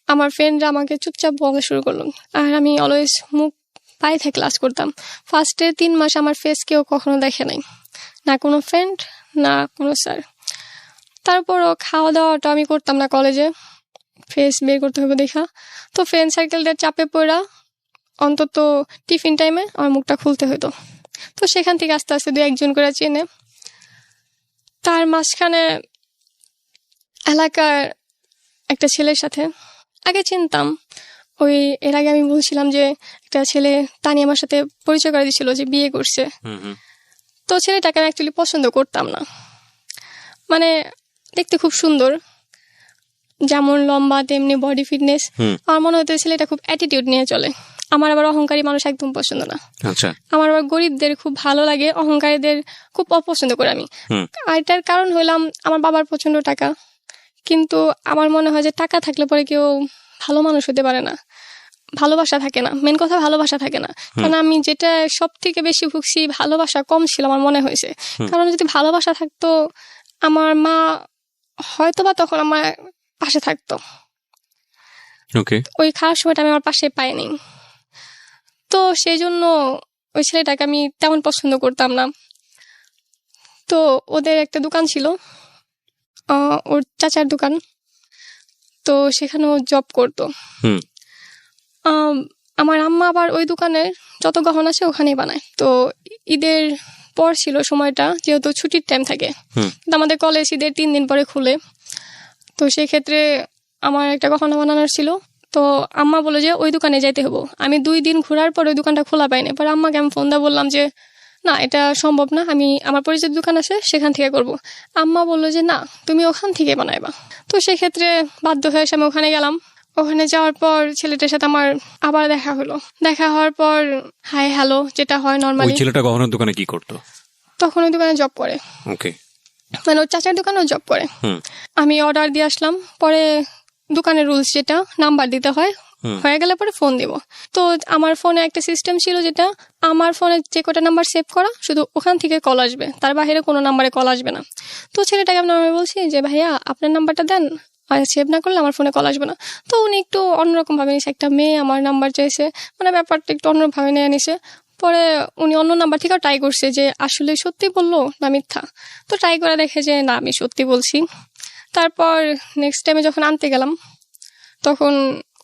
আমার ফ্রেন্ডরা আমাকে চুপচাপ বলা শুরু করলো, আর আমি অলওয়েজ মুখ পায়ে থেকে ক্লাস করতাম। ফার্স্টের 3 মাস আমার ফেস কেউ কখনো দেখে নাই, না কোনো ফ্রেন্ড না কোনো স্যার। তারপরও খাওয়া দাওয়াটা আমি করতাম না কলেজে, ফেস বের করতে হবে দেখা। তো ফ্রেন্ড সার্কেলটার চাপে পড়া অন্তত টিফিন টাইমে আমার মুখটা খুলতে হতো। তো সেখান থেকে আস্তে আস্তে 2-1 করে চেনে। তার মাঝখানে এলাকার একটা ছেলের সাথে আগে চিনতাম, ওই এর আগে আমি বলছিলাম যে একটা ছেলে তানি আমার সাথে পরিচয় করে দিয়েছিল যে বিয়ে করছে। তো ছেলেটাকে আমি অ্যাকচুয়ালি পছন্দ করতাম না। মানে দেখতে খুব সুন্দর, যেমন লম্বা তেমনি বডি ফিটনেস। আমার মনে হতো ছেলেটা খুব অ্যাটিটিউড নিয়ে চলে। আমার আবার অহংকারী মানুষ একদম পছন্দ না। আমার আবার গরিবদের খুব ভালো লাগে, অহংকারীদের খুব অপছন্দ করি আমি। আর এটার কারণ হইলাম আমার বাবার প্রচন্ড টাকা, কিন্তু আমার মনে হয় যে টাকা থাকলে পরে কেউ ভালো মানুষ হতে পারে না, ভালোবাসা থাকে না। মেন কথা ভালোবাসা থাকে না। কারণ আমি যেটা সব থেকে বেশি ভুগছি, ভালোবাসা কম ছিল আমার মনে হয়েছে। কারণ যদি ভালোবাসা থাকতো আমার মা হয়তো বা তখন আমার পাশে থাকতো। ওই খারাপ সময়টা আমি আমার পাশে পাইনি। তো সেই জন্য ওই ছেলেটাকে আমি তেমন পছন্দ করতাম না। তো ওদের একটা দোকান ছিল, ওর চাচার দোকান, তো সেখানে ও জব করতো। আমার আম্মা আবার ওই দোকানের যত গহনা আছে ওখানেই বানায়। তো ঈদের পর ছিল সময়টা, যেহেতু ছুটির টাইম থাকে, কিন্তু আমাদের কলেজ ঈদের 3 দিন পরে খুলে। তো সেই ক্ষেত্রে আমার একটা গহনা বানানোর ছিল। তো আম্মা বলে যে ওই দোকানে যাইতে হবো। আমি 2 দিন ঘোরার পর ওই দোকানটা খোলা পাইনি। পরে আম্মাকে আমি ফোন দিয়ে বললাম যে না, এটা সম্ভব না, আমি আমার পরিচিত দোকান আছে সেখান থেকে করব। আম্মা বললো যে না, তুমি ওখান থেকে বানাইবা। তো সেক্ষেত্রে বাধ্য হয়ে আমি ওখানে গেলাম। ওখানে যাওয়ার পর ছেলেটার সাথে আমার আবার দেখা হলো। দেখা হওয়ার পর হাই হ্যালো যেটা হয় নর্মালি। ওই ছেলেটা গহনার দোকানে কি করতো? তখন ওই দোকানে জব করে। ওকে। মানে ওর চাচার দোকানেও জব করে। আমি অর্ডার দিয়ে আসলাম। পরে দোকানের রুলস যেটা, নাম্বার দিতে হয়, হয়ে গেলে পরে ফোন দিব। তো আমার ফোনে একটা সিস্টেম ছিল যেটা, আমার ফোনে যে কটা নাম্বার সেভ করা শুধু ওখান থেকে কল আসবে, তার বাইরে কোনো নাম্বারে কল আসবে না। তো ছেলেটাকে আমি বলছি যে ভাইয়া আপনার নাম্বারটা দেন, আর সেভ না করলে আমার ফোনে কল আসবে না। তো উনি একটু অন্যরকম ভাবে নিছে, একটা মেয়ে আমার নাম্বার চাইছে, মানে ব্যাপারটা একটু অন্যভাবে নিয়ে নিছে। পরে উনি অন্য নাম্বার থেকেও ট্রাই করছে যে আসলে সত্যি বললো না মিথ্যা। তো ট্রাই করে দেখে যে না, আমি সত্যি বলছি। তারপর নেক্সট টাইমে যখন আনতে গেলাম, তখন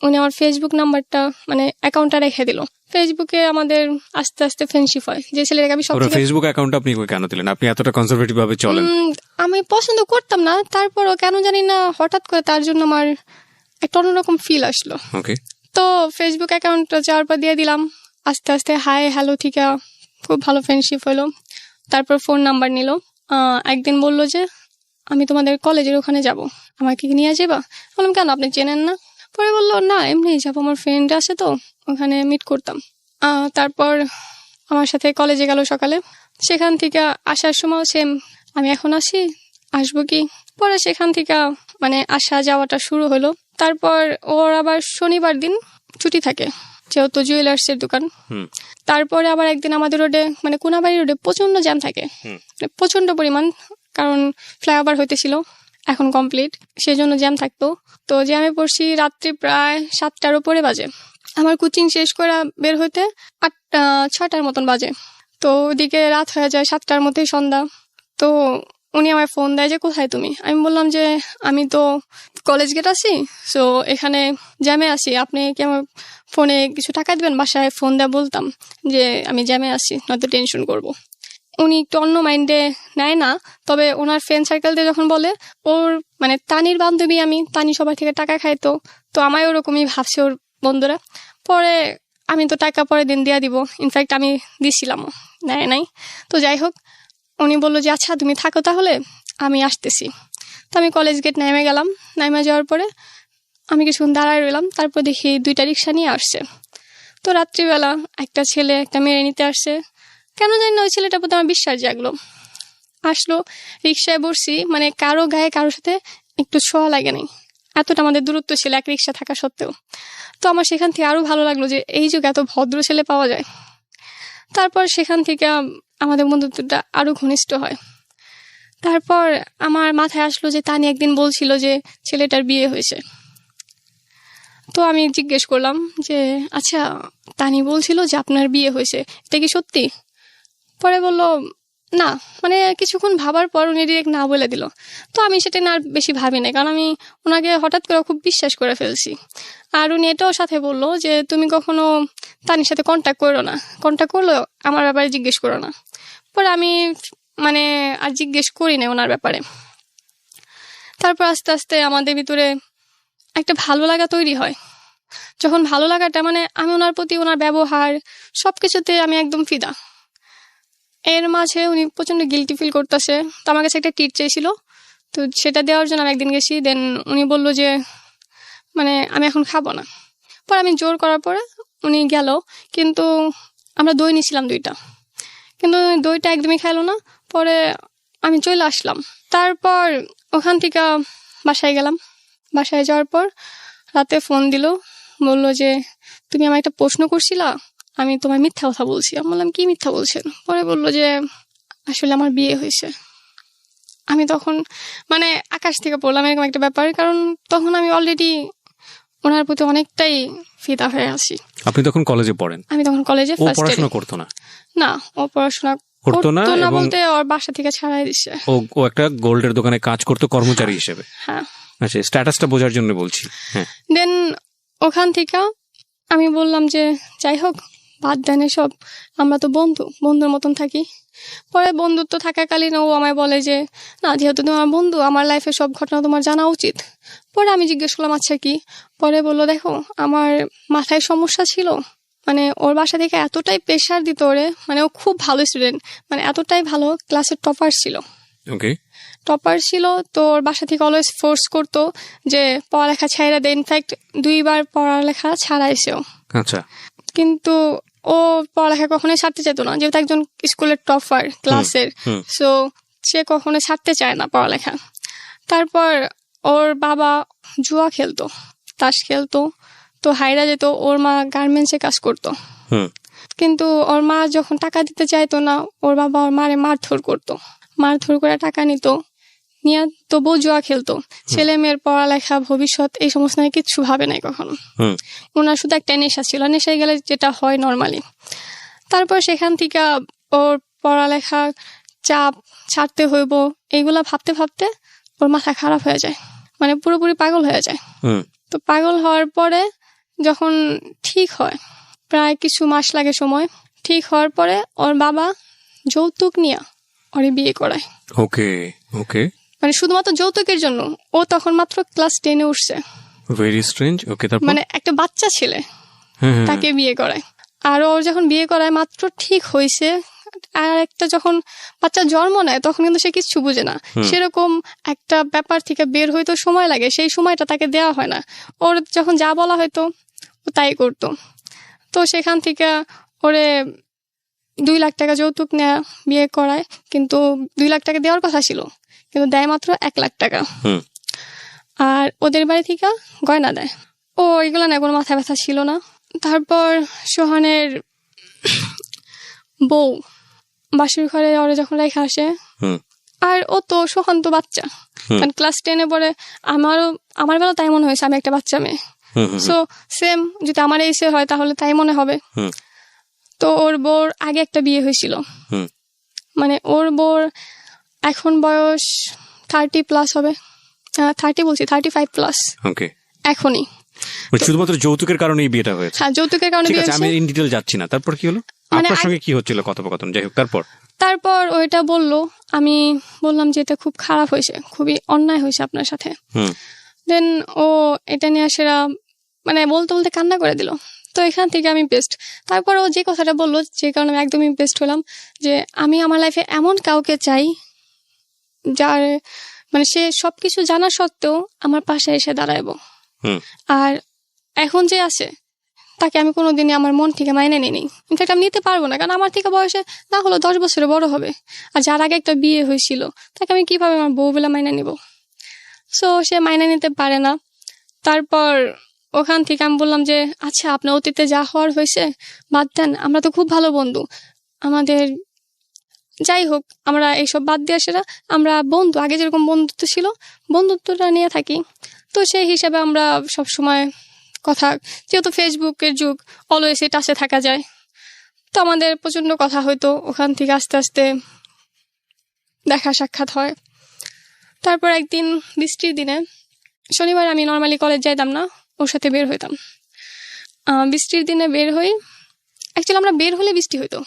উনি আমার ফেসবুক নাম্বারটা, মানে অ্যাকাউন্টটা রেখে দিল। ফেসবুকে আমাদের আস্তে আস্তে ফ্রেন্ডশিপ হয়। যে ছেলেটাকে আমি সবসময় ফেসবুক অ্যাকাউন্ট আপনি কেন দিলেন? আপনি এতটা কনজারভেটিভ ভাবে চলেন। আমি পছন্দ করতাম না, তারপরও কেন জানি না হঠাৎ করে তার জন্য আমার একটা অন্যরকম ফিল আসলো। ওকে। তো ফেসবুক অ্যাকাউন্ট যাওয়ার পর দিয়ে দিলাম। আস্তে আস্তে হাই হ্যালো থেকে খুব ভালো ফ্রেন্ডশিপ হলো। তারপর ফোন নাম্বার নিল। একদিন বলল যে আমি তোমাদের কলেজের ওখানে যাব, আমাকে কি নিয়ে যাবা? বললাম কেন, আপনি চেনেন না? পরে বললো না, এমনি যাবো, আমার ফ্রেন্ড আছে তো ওখানে মিট করতাম। তারপর আমার সাথে কলেজে গেল সকালে। সেখান থেকে আসার সময় সেম, আমি এখন আসবো কি। পরে সেখান থেকে মানে আসা যাওয়াটা শুরু হলো। তারপর ওর আবার শনিবার দিন ছুটি থাকে, যেহেতু জুয়েলার্সের দোকান। তারপরে আবার একদিন আমাদের রোডে, মানে কোনাবাড়ি রোডে প্রচন্ড জ্যাম থাকে, প্রচন্ড পরিমাণ, কারণ ফ্লাইওভার হইতেছিল, এখন কমপ্লিট, সেই জন্য জ্যাম থাকতো। তো জ্যামে পড়ছি রাত্রি প্রায় 7টার উপরে বাজে। আমার কোচিং শেষ করে বের হইতে 6টার মতন বাজে। তো ওদিকে রাত হয়ে যায়, 7টার মধ্যেই সন্ধ্যা। তো উনি আমায় ফোন দেয় যে কোথায় তুমি? আমি বললাম যে আমি তো কলেজ গেট আছি, সো এখানে জ্যামে আছি, আপনি কি আমার ফোনে কিছু টাকা দিবেন? বাসায় ফোন দেয়া বলতাম যে আমি জ্যামে আছি, নয়তো টেনশন করব। উনি একটু অন্য মাইন্ডে নেয় না, তবে ওনার ফ্রেন্ড সার্কেল দিয়ে যখন বলে, ওর মানে তানির বান্ধবী আমি, তানি সবার থেকে টাকা খাইতো, তো আমায় ওরকমই ভাবছে ওর বন্ধুরা। পরে আমি তো টাকা পরে দিন দিয়া দিব, ইনফ্যাক্ট আমি দিছিলামও, নেয় নাই। তো যাই হোক, উনি বললো যে আচ্ছা তুমি থাকো তাহলে, আমি আসতেছি। তো আমি কলেজ গেট নেমে গেলাম। নেমে যাওয়ার পরে আমি কিছুক্ষণ দাঁড়ায় রইলাম। তারপর দেখি 2টা রিক্সা নিয়ে আসছে। তো রাত্রিবেলা একটা ছেলে একটা মেয়ে নিতে আসছে। কেন জানি না ওই ছেলেটার প্রতি আমার বিশ্বাস জাগলো। আসলো, রিক্সায় বসছি, মানে কারো গায়ে কারোর সাথে একটু ছোঁয়া লাগে নাই, এতটা আমাদের দূরত্ব ছিল এক রিক্সা থাকা সত্ত্বেও। তো আমার সেখান থেকে আরো ভালো লাগলো যে এই যুগে এত ভদ্র ছেলে পাওয়া যায়। তারপর সেখান থেকে আমাদের বন্ধুত্বটা আরো ঘনিষ্ঠ হয়। তারপর আমার মাথায় আসলো যে তানি একদিন বলছিল যে ছেলেটার বিয়ে হয়েছে। তো আমি জিজ্ঞেস করলাম যে আচ্ছা, তানি বলছিল যে আপনার বিয়ে হয়েছে, এটা কি সত্যি? পরে বললো না, মানে কিছুক্ষণ ভাবার পর উনি ডিরেক্ট না বলে দিল। তো আমি সেটা না আর বেশি ভাবি না, কারণ আমি ওনাকে হঠাৎ করে খুব বিশ্বাস করে ফেলছি। আর উনি এটাও সাথে বললো যে তুমি কখনো তানির সাথে কন্ট্যাক্ট করো না, কন্ট্যাক্ট করলো আমার ব্যাপারে জিজ্ঞেস করো না। পরে আমি মানে আর জিজ্ঞেস করি না ওনার ব্যাপারে। তারপর আস্তে আস্তে আমাদের ভিতরে একটা ভালো লাগা তৈরি হয়। যখন ভালো লাগাটা, মানে আমি ওনার প্রতি, ওনার ব্যবহার সবকিছুতে আমি একদম ফিদা। এর মাঝে উনি প্রচন্ড গিল্টি ফিল করতেছে। তো আমার কাছে একটা ট্রিট চাইছিল, তো সেটা দেওয়ার জন্য আমি একদিন গেছি। দেন উনি বললো যে মানে আমি এখন খাবো না। পর আমি জোর করার পরে উনি গেল, কিন্তু আমরা দই নিয়েছিলাম 2টা, কিন্তু দইটা একদমই খাইলো না। পরে আমি চলে আসলাম। তারপর ওখান থেকে বাসায় গেলাম। বাসায় যাওয়ার পর রাতে ফোন দিল, বললো যে তুমি আমার একটা প্রশ্ন করছিলা, আমি তোমার মিথ্যা কথা বলছি। আমি বললাম কি মিথ্যা বলছেন? পরে বললো যে আসলে আমার বিয়ে হয়েছে। আমি তখন মানে আকাশ থেকে পড়লাম এরকম একটা ব্যাপার, কারণ তখন আমি অলরেডি ওনার প্রতি অনেকটাই ফিদা হয়ে আছি। আপনি তখন কলেজে পড়েন? আমি তখন কলেজে ফার্স্ট ইয়ারে। পড়াশোনা করতো না? না, ও পড়াশোনা করতো না বলতে ওর বাসা থেকে ছাড়াই দিচ্ছে। ও একটা গোল্ডের দোকানে কাজ করতো কর্মচারী হিসেবে? হ্যাঁ। আচ্ছা, স্ট্যাটাসটা বোঝার জন্য বলছি। হ্যাঁ। দেন ওখান থেকে আমি বললাম যে যাই হোক বাদ দেন এসব, আমরা তো বন্ধুর মতন থাকি। পরে বন্ধুত্ব থাকাকালীন ও আমায় বলে যে না, যেহেতু তোমার বন্ধু, আমার লাইফে সব ঘটনা তোমার জানা উচিত। পরে আমি জিজ্ঞেস করলাম আচ্ছা কি? পরে বললো দেখো আমার মাথায় সমস্যা ছিল, মানে ওর বাসা থেকে এতটাই প্রেশার দিত ওরে, মানে ও খুব ভালো স্টুডেন্ট, মানে এতটাই ভালো, ক্লাসের টপার ছিল। টপার ছিল তো ওর বাসা থেকে অলওয়েজ ফোর্স করতো যে পড়ালেখা ছাইড়া দেয়। ইনফ্যাক্ট 2 বার পড়ালেখা ছাড়াইছেও। আচ্ছা। কিন্তু ও পড়ালেখা কখনোই ছাড়তে চাইতো না, যেহেতু একজন স্কুলের টপার ক্লাসের, সো সে কখনো ছাড়তে চায় না পড়ালেখা। তারপর ওর বাবা জুয়া খেলতো, তাস খেলতো, তো হাইরা যেত। ওর মা গার্মেন্টসে কাজ করতো, কিন্তু ওর মা যখন টাকা দিতে চাইতো না, ওর বাবা ওর মারে মারধর করতো, মারধর করে টাকা নিত, নিয়ে তবুও জুয়া খেলতো। ছেলে মেয়ের পড়ালেখা, ভবিষ্যৎ, এই সমস্ত নিয়ে কিচ্ছু ভাবে নাই কখনো। ওনার শুধু একটা নেশা ছিল, নেশায় গেলে যেটা হয় নর্মালি। তারপর সেখান থেকে ওর পড়ালেখা চাপ ছাড়তে হইব, এইগুলা ভাবতে ভাবতে ওর মাথা খারাপ হয়ে যায়, মানে পুরোপুরি পাগল হয়ে যায়। তো পাগল হওয়ার পরে যখন ঠিক হয়, প্রায় কিছু মাস লাগে সময়, ঠিক হওয়ার পরে ওর বাবা যৌতুক নিয়ে ওরে বিয়ে করায়। ওকে ওকে, মানে শুধুমাত্র যৌতুকের জন্য। ও তখন মাত্র ক্লাস 10-এ উঠছে। Very strange. ওকে, তারপর মানে একটা বাচ্চা ছেলে তাকে বিয়ে করায়। আর ওর যখন বিয়ে করায় মাত্র ঠিক হয়েছে, আর একটা যখন বাচ্চা জন্ম নেয় তখন কিন্তু সে কিচ্ছু বুঝে না, সেরকম একটা ব্যাপার থেকে বের হইতে সময় লাগে, সেই সময়টা তাকে দেওয়া হয় না। ওর যখন যা বলা হয়তো ও তাই করতো। তো সেখান থেকে ওরে 2 লাখ টাকা যৌতুক নেয়া বিয়ে করায়, কিন্তু 2 লাখ টাকা দেওয়ার কথা ছিল, কিন্তু দেয় মাত্র 1 লাখ টাকা। আর ওদের বাড়ি থেকে গয়না দেয়। ও এগুলো না কোনো মাথা ব্যথা ছিল না। তারপর সোহানের বউ বাসুর ঘরে ওরা যখন রেখে আসে, আর ও তো সোহান তো বাচ্চা, কারণ ক্লাস 10-এ পড়ে। আমার বেলা তাই মনে হয়েছে, আমি একটা বাচ্চা মেয়ে। সো সেম যদি আমার এসে হয় তাহলে তাই মনে হবে। তো ওর বোর আগে একটা বিয়ে হয়েছিল, মানে ওর বোর এখন বয়স 30+ হবে, 30 বলছি, 35+। এখনই শুধুমাত্র যৌতুকের কারণে এই বিয়েটা হয়েছে। হ্যাঁ, যৌতুকের কারণে বিয়ে হয়েছে। আমি ইন ডিটেইল যাচ্ছি না। তারপর কি হলো? আপনার সঙ্গে কি হচ্ছিল কথোপকথন? যাই হোক, তারপর ওইটা বললো, আমি বললাম যে এটা খুব খারাপ হয়েছে, খুবই অন্যায় হয়েছে আপনার সাথে। দেন ও এটা নিয়ে সেরা মানে বলতে বলতে কান্না করে দিল। তো এখান থেকে আমি বেস্ট। তারপর ও যে কথাটা বললো, যে কারণে আমি একদমই বেস্ট হলাম, যে আমি আমার লাইফে এমন কাউকে চাই যার মানে সে সবকিছু জানা সত্ত্বেও আমার পাশে এসে দাঁড়াইবো। আর এখন যে আছে তাকে আমি কোনোদিনই আমার মন থেকে মাইনে নিইনি। ইনফ্যাক্ট আমি নিতে পারবো না, কারণ আমার থেকে বয়সে না হলো 10 বছরে বড় হবে। আর যার আগে একটা বিয়ে হয়েছিল তাকে আমি কিভাবে আমার বউ বলে মাইনে নিব? সো সে মাইনে নিতে পারে না। তারপর ওখান থেকে আমি বললাম যে আচ্ছা, আপনার অতীতে যা হওয়ার হয়েছে বাদ দেন, আমরা তো খুব ভালো বন্ধু, আমাদের যাই হোক, আমরা এইসব বাদ দিয়ে সেটা আমরা বন্ধু, আগে যেরকম বন্ধুত্ব ছিল বন্ধুত্বটা নিয়ে থাকি। তো সেই হিসাবে আমরা সবসময় কথা, যেহেতু ফেসবুকের যুগ, অলওয়েজ টাচে থাকা যায়, তো আমাদের প্রচন্ড কথা হয়তো। ওখান থেকে আস্তে আস্তে দেখা সাক্ষাৎ হয়। তারপর একদিন বৃষ্টির দিনে, শনিবার আমি নর্মালি কলেজ যাইতাম না, ওর সাথে বের হইতাম। বৃষ্টির দিনে বের হই, অ্যাকচুয়ালি আমরা বের হলে বৃষ্টি হইতো,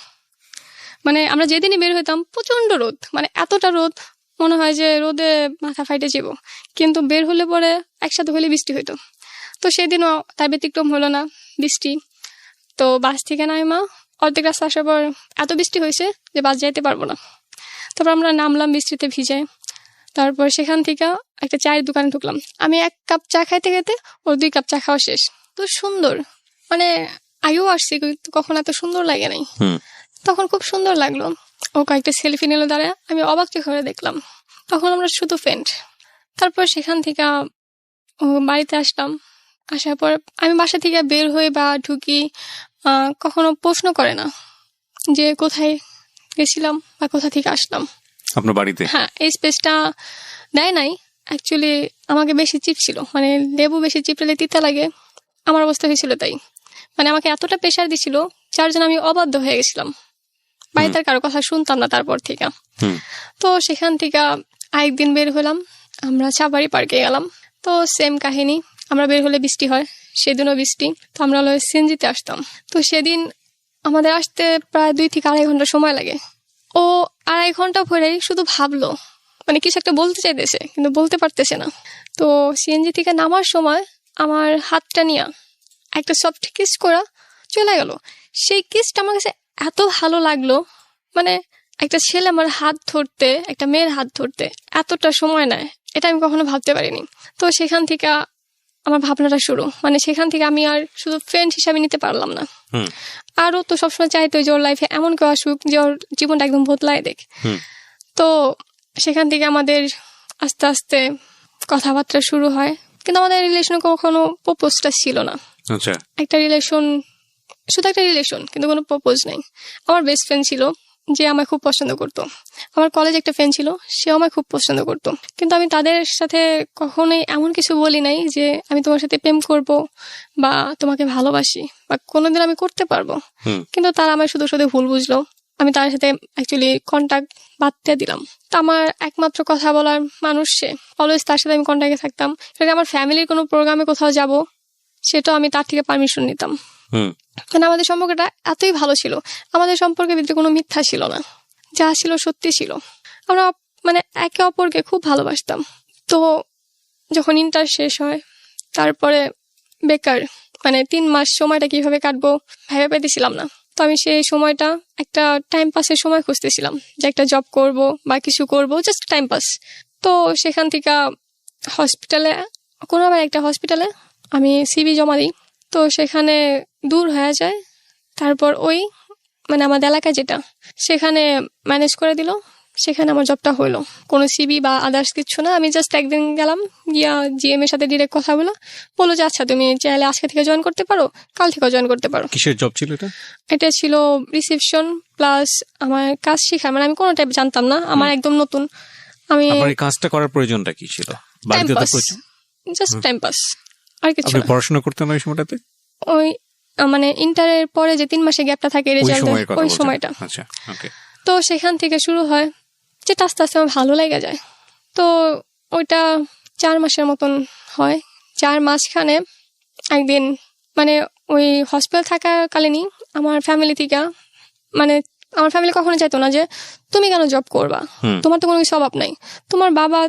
মানে আমরা যেদিনই বের হইতাম প্রচন্ড রোদ, মানে এতটা রোদ মনে হয় যে রোদে মাথা ফাইটে যাব, কিন্তু বের হলে পরে একসাথে হলে বৃষ্টি হইতো। তো সেদিনও তার ব্যতিক্রম হলো না, বৃষ্টি। তো বাস থেকে নাইমা অর্ধেক রাস্তা আসার পর এত বৃষ্টি হয়েছে যে বাস যাইতে পারবো না। তারপর আমরা নামলাম বৃষ্টিতে ভিজে। তারপর সেখান থেকে একটা চায়ের দোকানে ঢুকলাম। আমি 1 কাপ চা খাইতে খাইতে ওর 2 কাপ চা খাওয়া শেষ। তো সুন্দর, মানে আগেও আসছি কিন্তু কখন এত সুন্দর লাগে নাই। তখন খুব সুন্দর লাগলো। ও কয়েকটা সেলফি নিল দাঁড়ায়, আমি অবাক চোখে দেখলাম। তখন আমরা শুধু ফ্রেন্ড। তারপর সেখান থেকে বাড়িতে আসলাম। আসার পর আমি বাসা থেকে বের হয়ে বা ঢুকি, কখনো প্রশ্ন করে না যে কোথায় গেছিলাম বা কোথা থেকে আসলাম। আপনার বাড়িতে? হ্যাঁ, এই স্পেসটা দেয় নাই। অ্যাকচুয়ালি আমাকে বেশি চিপছিল, মানে লেবু বেশি চিপড়ালে তিতা লাগে, আমার অবস্থা হয়েছিল তাই। মানে আমাকে এতটা প্রেশার দিছিল যার জন্য আমি অবাধ্য হয়ে গেছিলাম, বাড়িতে কারো কথা শুনতাম না তারপর থেকে। তো সেখান থেকে আরেকদিন বের হলাম, আমরা চাপাড়ি পার্কে গেলাম। তো সেম কাহিনী, আমরা বের হলে বৃষ্টি হয়, সেদিনও বৃষ্টি। তো আমরা হলো সিএনজিতে আসতাম। তো সেদিন আমাদের আসতে প্রায় 2 থেকে 2.5 ঘন্টা সময় লাগে। ও 2.5 ঘন্টা পরেই শুধু ভাবলো, মানে কিছু একটা বলতে চাইতেছে কিন্তু বলতে পারতেছে না। তো সিএনজি থেকে নামার সময় আমার হাতটা নিয়ে একটা সফট কিস করা চলে গেল। সেই কিসটা আমার কাছে এত ভালো লাগলো, মানে একটা ছেলে আমার হাত ধরতে, একটা মেয়ের হাত ধরতে এতটা সময় নেয়, এটা আমি কখনো ভাবতে পারিনি। তো সেখান থেকে আমার ভাবনাটা শুরু, মানে সেখান থেকে আমি আর শুধু ফ্রেন্ড হিসাবে নিতে পারলাম না, আরও তো সবসময় চাইতো যে ওর লাইফে এমন কেউ আসুক যে ওর জীবনটা একদম বদলায় দেখ। তো সেখান থেকে আমাদের আস্তে আস্তে কথাবার্তা শুরু হয়, কিন্তু আমাদের রিলেশনে কখনো প্রপোজটা ছিল না। একটা রিলেশন, শুধু একটা রিলেশন, কিন্তু কোনো প্রপোজ নেই। আমার বেস্ট ফ্রেন্ড ছিল যে আমায় খুব পছন্দ করতো, আমার কলেজে একটা ফ্রেন্ড ছিল সেও আমায় খুব পছন্দ করতো, কিন্তু আমি তাদের সাথে কখনোই এমন কিছু বলি নাই যে আমি তোমার সাথে প্রেম করব বা তোমাকে ভালোবাসি বা কোনোদিন আমি করতে পারবো। কিন্তু তারা আমায় শুধু শুধু ভুল বুঝলো, আমি তার সাথে অ্যাকচুয়ালি কন্ট্যাক্ট বাদ দিয়ে দিলাম। তো আমার একমাত্র কথা বলার মানুষ সে, অলওয়েজ তার সাথে আমি কন্ট্যাক্টে থাকতাম। এটা আমার ফ্যামিলির কোনো প্রোগ্রামে কোথাও যাব, সেটাও আমি তার থেকে পারমিশন নিতাম। মানে আমাদের সম্পর্কটা এতই ভালো ছিল, আমাদের সম্পর্কের ভিতরে কোনো মিথ্যা ছিল না, যা ছিল সত্যি ছিল। আমরা মানে একে অপরকে খুব ভালোবাসতাম। তো যখন ইন্টার শেষ হয়, তারপরে বেকার, মানে 3 মাস সময়টা কিভাবে কাটবো ভেবে পেতেছিলাম না। তো আমি সেই সময়টা একটা টাইম পাসের সময় খুঁজতেছিলাম, যে একটা জব করব বা কিছু করব, জাস্ট টাইম পাস। তো সেখান থেকে হসপিটালে, কোনো আবার একটা হসপিটালে আমি সিভি জমা দিই। তো সেখানে দূর হয়ে যায়, তারপর ওই মানে আমাদের এলাকায় যেটা, সেখানে ম্যানেজ করে দিল, সেখানে আমার জবটা হইলো। কোনো সিবি বা আদার্স কিছু না, আমি জাস্ট একদিন গেলাম, গিয়া জিএম এর সাথে ডিরেক্ট কথা বললো যে আচ্ছা তুমি চাইলে আজকে থেকে জয়েন করতে পারো, কাল থেকেও জয়েন করতে পারো। কিসের জব ছিল এটা? এটা ছিল রিসেপশন প্লাস আমার কাজ শেখা, মানে আমি কোনো টাইপ জানতাম না, আমার একদম নতুন। আমি এই কাজটা করার প্রয়োজনটা কি ছিল? বাড়িতে তো প্রয়োজন, জাস্ট টাইম পাস, আর কিছু। আপনি পড়াশোনা করতেন ওই সময়টাতে? ওই মানে ইন্টারের পরে যে 3 মাসে গ্যাপটা থাকে রেজাল্ট, ওই সময়টা। আচ্ছা, ওকে। তো সেখান থেকে শুরু হয়, যেটা আস্তে আস্তে আমার ভালো লেগে যায়। তো ওইটা 4 মাসের মতন হয়। 4 মাসখানে একদিন, মানে ওই হসপিটাল থাকাকালীনই আমার ফ্যামিলি থেকে, মানে আমার ফ্যামিলি কখনো চাইতো না যে তুমি কেন জব করবা, তোমার তো কোনো কিছু অভাব নাই, তোমার বাবা